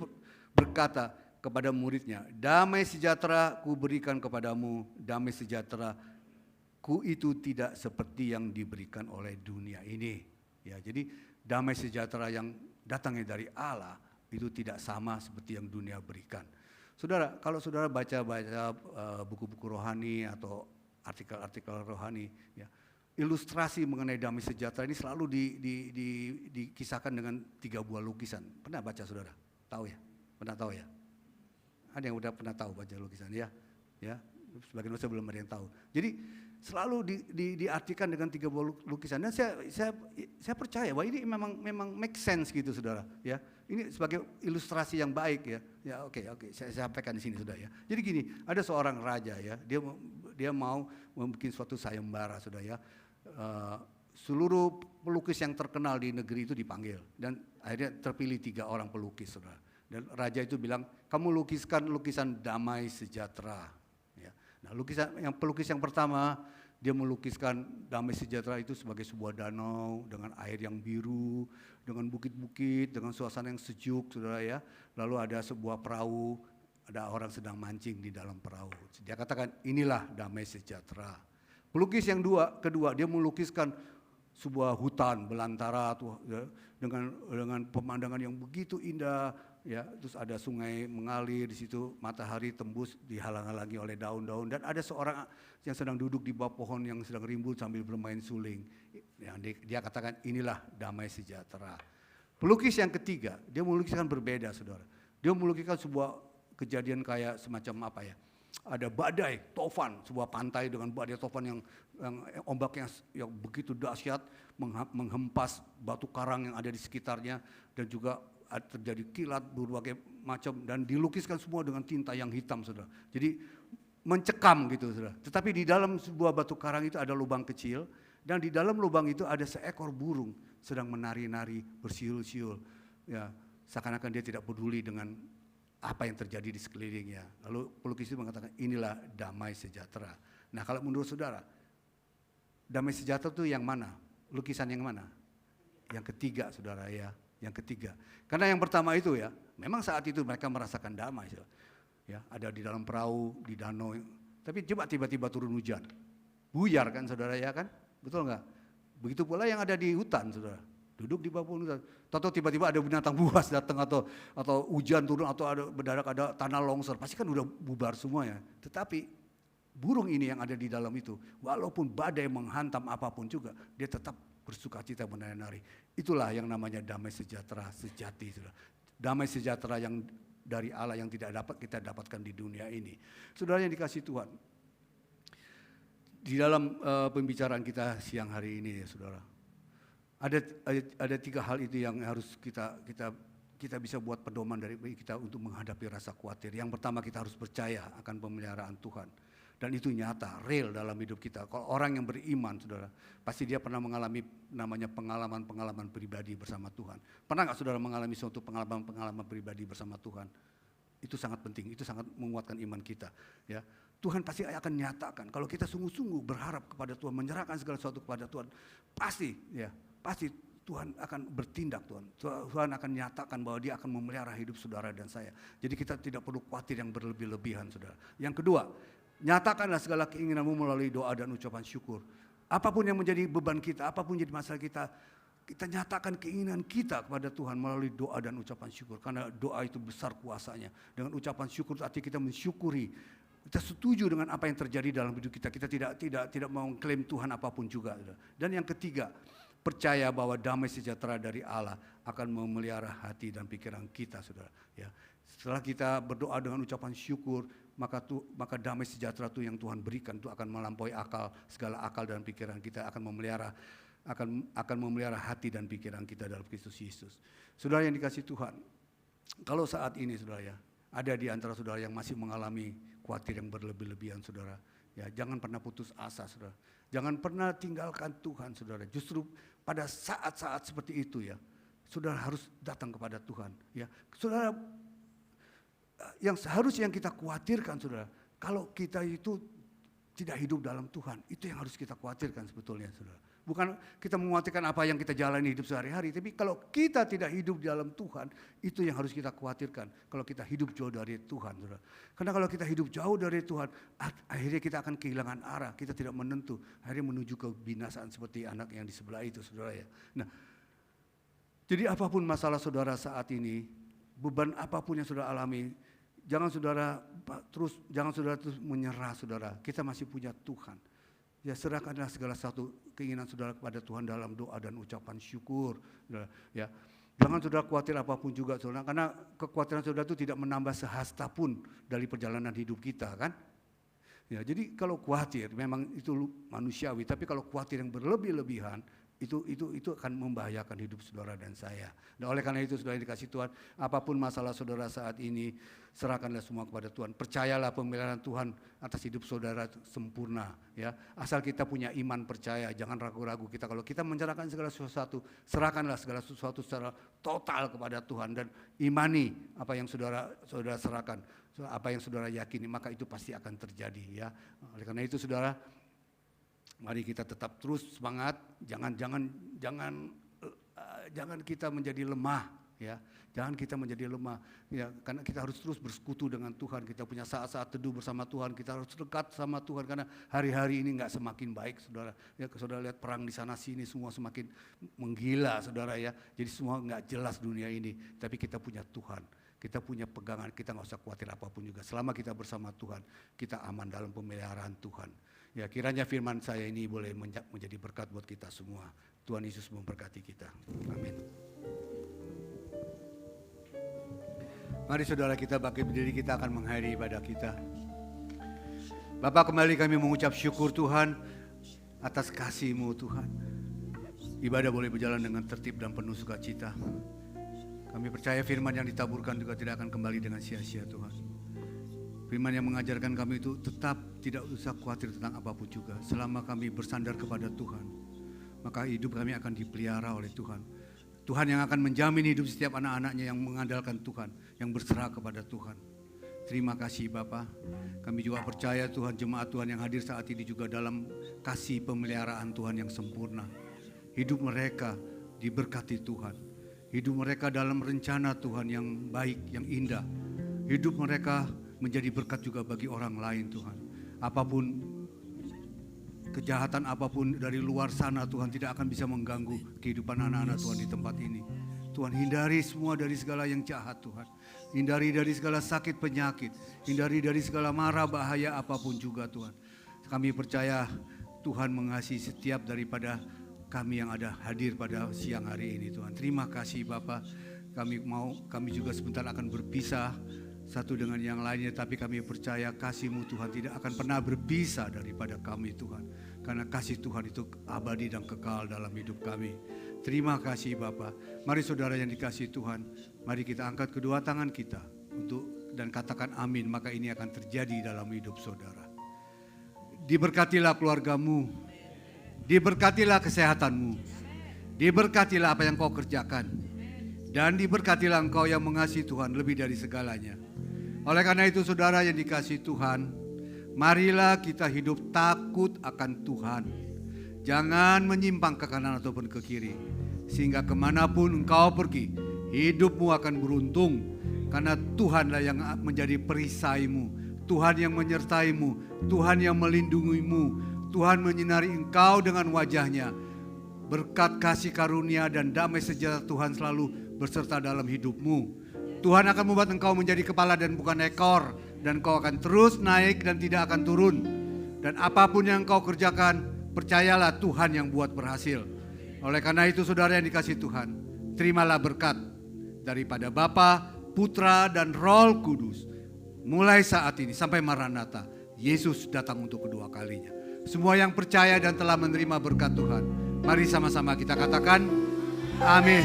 berkata, kepada muridnya, damai sejahtera ku berikan kepadamu, damai sejahtera ku itu tidak seperti yang diberikan oleh dunia ini. Ya, jadi damai sejahtera yang datangnya dari Allah itu tidak sama seperti yang dunia berikan. Saudara, kalau saudara baca-baca buku-buku rohani atau artikel-artikel rohani, ya, ilustrasi mengenai damai sejahtera ini selalu dikisahkan dengan 3 buah lukisan. Pernah baca saudara? Tahu ya? Pernah tahu ya? Ada yang udah pernah tahu baca lukisan ya? Ya, sebagian besar belum ada yang tahu. Jadi selalu diartikan dengan 3 buah lukisan, dan saya percaya bahwa ini memang make sense gitu saudara. Ya, ini sebagai ilustrasi yang baik ya. Ya oke, saya sampaikan di sini sudah ya. Jadi gini, ada seorang raja ya, dia mau membuat suatu sayembara sudah ya. Seluruh pelukis yang terkenal di negeri itu dipanggil, dan akhirnya terpilih 3 orang pelukis saudara. Dan raja itu bilang, kamu lukiskan lukisan damai sejahtera. Ya. Nah, pelukis yang pertama, dia melukiskan damai sejahtera itu sebagai sebuah danau dengan air yang biru, dengan bukit-bukit, dengan suasana yang sejuk, saudara ya. Lalu ada sebuah perahu, ada orang sedang mancing di dalam perahu. Dia katakan, inilah damai sejahtera. Pelukis yang kedua, dia melukiskan sebuah hutan belantara tuh, ya, dengan pemandangan yang begitu indah. Ya, terus ada sungai mengalir di situ, matahari tembus dihalang-halangi oleh daun-daun, dan ada seorang yang sedang duduk di bawah pohon yang sedang rimbun sambil bermain suling. Yang dia katakan inilah damai sejahtera. Pelukis yang ketiga, dia melukiskan berbeda saudara. Dia melukiskan sebuah kejadian kayak semacam apa ya? Ada badai tofan, sebuah pantai dengan badai tofan yang ombaknya yang begitu dahsyat menghempas batu karang yang ada di sekitarnya, dan juga terjadi kilat berbagai macam, dan dilukiskan semua dengan tinta yang hitam saudara. Jadi mencekam gitu saudara. Tetapi di dalam sebuah batu karang itu ada lubang kecil, dan di dalam lubang itu ada seekor burung sedang menari-nari bersiul-siul. Ya, seakan-akan dia tidak peduli dengan apa yang terjadi di sekelilingnya. Lalu pelukis itu mengatakan inilah damai sejahtera. Nah, kalau menurut saudara, damai sejahtera itu yang mana? Lukisan yang mana? Yang ketiga saudara ya. Yang ketiga, karena yang pertama itu ya, memang saat itu mereka merasakan damai, ya, ada di dalam perahu, di danau, tapi coba tiba-tiba turun hujan, buyar kan saudara ya kan, betul nggak? Begitu pula yang ada di hutan saudara, duduk di bawah hutan, atau tiba-tiba ada binatang buas datang, atau hujan turun, atau ada mendadak ada tanah longsor, pasti kan udah bubar semuanya. Tetapi burung ini yang ada di dalam itu, walaupun badai menghantam apapun juga, dia tetap bersukacita menari-nari. Itulah yang namanya damai sejahtera sejati. Damai sejahtera yang dari Allah yang tidak dapat kita dapatkan di dunia ini. Saudara yang dikasihi Tuhan, di dalam pembicaraan kita siang hari ini ya saudara, ada 3 hal itu yang harus kita bisa buat pedoman dari kita untuk menghadapi rasa khawatir. Yang pertama, kita harus percaya akan pemeliharaan Tuhan. Dan itu nyata, real dalam hidup kita. Kalau orang yang beriman, saudara, pasti dia pernah mengalami namanya pengalaman-pengalaman pribadi bersama Tuhan. Pernah nggak saudara mengalami suatu pengalaman-pengalaman pribadi bersama Tuhan? Itu sangat penting, itu sangat menguatkan iman kita. Ya, Tuhan pasti akan nyatakan. Kalau kita sungguh-sungguh berharap kepada Tuhan, menyerahkan segala sesuatu kepada Tuhan, pasti Tuhan akan bertindak. Tuhan akan nyatakan bahwa Dia akan memelihara hidup saudara dan saya. Jadi kita tidak perlu khawatir yang berlebih-lebihan, saudara. Yang kedua, nyatakanlah segala keinginanmu melalui doa dan ucapan syukur. Apapun yang menjadi beban kita, apapun yang jadi masalah kita nyatakan keinginan kita kepada Tuhan melalui doa dan ucapan syukur. Karena doa itu besar kuasanya. Dengan ucapan syukur artinya kita mensyukuri. Kita setuju dengan apa yang terjadi dalam hidup kita. Kita tidak mau mengklaim Tuhan apapun juga. Dan yang ketiga, percaya bahwa damai sejahtera dari Allah akan memelihara hati dan pikiran kita, saudara. Ya. Setelah kita berdoa dengan ucapan syukur, maka damai sejahtera itu yang Tuhan berikan itu akan melampaui segala akal dan pikiran kita, akan memelihara hati dan pikiran kita dalam Kristus Yesus. Saudara yang dikasihi Tuhan, kalau saat ini saudara ya, ada di antara saudara yang masih mengalami khawatir yang berlebih-lebihan saudara, ya jangan pernah putus asa saudara. Jangan pernah tinggalkan Tuhan saudara. Justru pada saat-saat seperti itu ya, saudara harus datang kepada Tuhan. Ya, saudara, yang seharusnya yang kita khawatirkan saudara, kalau kita itu tidak hidup dalam Tuhan, itu yang harus kita khawatirkan sebetulnya saudara. bukan kita mengkhawatirkan apa yang kita jalani hidup sehari-hari. Tapi kalau kita tidak hidup di dalam Tuhan, itu yang harus kita khawatirkan. Kalau kita hidup jauh dari Tuhan, saudara. Karena kalau kita hidup jauh dari Tuhan, akhirnya kita akan kehilangan arah. Kita tidak menentu, akhirnya menuju kebinasaan seperti anak yang di sebelah itu, saudara ya. Nah, jadi apapun masalah saudara saat ini, beban apapun yang saudara alami, jangan saudara terus menyerah, saudara. Kita masih punya Tuhan. Ya, serahkanlah segala satu keinginan saudara kepada Tuhan dalam doa dan ucapan syukur, saudara. Ya, jangan saudara khawatir apapun juga, saudara. Karena kekhawatiran saudara itu tidak menambah sehasta pun dari perjalanan hidup kita, kan? Ya, jadi kalau khawatir, memang itu manusiawi. Tapi kalau khawatir yang berlebih-lebihan, itu akan membahayakan hidup saudara dan saya. Dan oleh karena itu saudara yang dikasih Tuhan, apapun masalah saudara saat ini, serahkanlah semua kepada Tuhan. Percayalah pemeliharaan Tuhan atas hidup saudara sempurna, ya. Asal kita punya iman percaya, jangan ragu-ragu kita. Kalau kita menyerahkan segala sesuatu, serahkanlah segala sesuatu secara total kepada Tuhan dan imani apa yang saudara serahkan, apa yang saudara yakini, maka itu pasti akan terjadi, ya. Oleh karena itu saudara, mari kita tetap terus semangat, jangan kita menjadi lemah, ya. Jangan kita menjadi lemah, ya. Karena kita harus terus bersekutu dengan Tuhan. Kita punya saat-saat teduh bersama Tuhan. Kita harus dekat sama Tuhan karena hari-hari ini nggak semakin baik, saudara. Ya, saudara lihat perang di sana sini semua semakin menggila, saudara ya. Jadi semua nggak jelas dunia ini. Tapi kita punya Tuhan. Kita punya pegangan. Kita nggak usah khawatir apapun juga. Selama kita bersama Tuhan, kita aman dalam pemeliharaan Tuhan. Ya, kiranya firman saya ini boleh menjadi berkat buat kita semua. Tuhan Yesus memberkati kita. Amin. Mari saudara kita bangkit berdiri, kita akan mengakhiri ibadah kita. Bapak, kembali kami mengucap syukur Tuhan atas kasih-Mu Tuhan. Ibadah boleh berjalan dengan tertib dan penuh sukacita. Kami percaya firman yang ditaburkan juga tidak akan kembali dengan sia-sia Tuhan. Firman yang mengajarkan kami itu tetap tidak usah khawatir tentang apapun juga. Selama kami bersandar kepada Tuhan, maka hidup kami akan dipelihara oleh Tuhan. Tuhan yang akan menjamin hidup setiap anak-anaknya yang mengandalkan Tuhan, yang berserah kepada Tuhan. Terima kasih Bapa. Kami juga percaya Tuhan, jemaat Tuhan yang hadir saat ini juga dalam kasih pemeliharaan Tuhan yang sempurna. Hidup mereka diberkati Tuhan. Hidup mereka dalam rencana Tuhan yang baik, yang indah. Hidup mereka menjadi berkat juga bagi orang lain Tuhan. Apapun kejahatan apapun dari luar sana Tuhan tidak akan bisa mengganggu kehidupan anak-anak Tuhan di tempat ini. Tuhan, hindari semua dari segala yang jahat Tuhan. Hindari dari segala sakit penyakit. Hindari dari segala mara bahaya apapun juga Tuhan. Kami percaya Tuhan mengasihi setiap daripada kami yang ada hadir pada siang hari ini Tuhan. Terima kasih Bapa. Kami juga sebentar akan berpisah satu dengan yang lainnya, tapi kami percaya kasih-Mu Tuhan tidak akan pernah berpisah daripada kami Tuhan. Karena kasih Tuhan itu abadi dan kekal dalam hidup kami. Terima kasih Bapa. Mari saudara yang dikasihi Tuhan, mari kita angkat kedua tangan kita dan katakan amin, maka ini akan terjadi dalam hidup saudara. Diberkatilah keluargamu, diberkatilah kesehatanmu, diberkatilah apa yang kau kerjakan, dan diberkatilah engkau yang mengasihi Tuhan lebih dari segalanya. Oleh karena itu saudara yang dikasihi Tuhan, marilah kita hidup takut akan Tuhan. Jangan menyimpang ke kanan ataupun ke kiri. Sehingga kemanapun engkau pergi, hidupmu akan beruntung. Karena Tuhanlah yang menjadi perisaimu, Tuhan yang menyertaimu, Tuhan yang melindungimu, Tuhan menyinari engkau dengan wajahnya. Berkat kasih karunia dan damai sejahtera Tuhan selalu berserta dalam hidupmu. Tuhan akan membuat engkau menjadi kepala dan bukan ekor. Dan engkau akan terus naik dan tidak akan turun. Dan apapun yang engkau kerjakan, percayalah Tuhan yang buat berhasil. Oleh karena itu saudara yang dikasihi Tuhan, terimalah berkat daripada Bapa, Putra dan Roh Kudus. Mulai saat ini sampai Maranatha, Yesus datang untuk kedua kalinya. Semua yang percaya dan telah menerima berkat Tuhan, mari sama-sama kita katakan amin.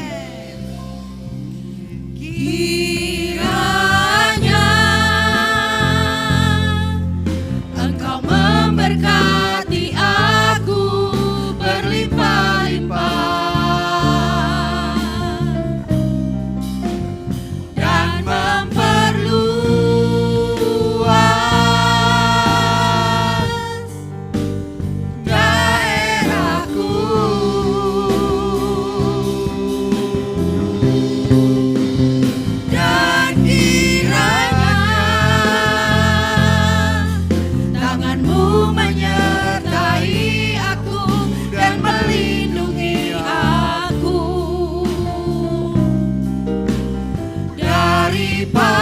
Kiranya Engkau memberkati aku berlimpah-limpah dan memperluas daerahku. berlipat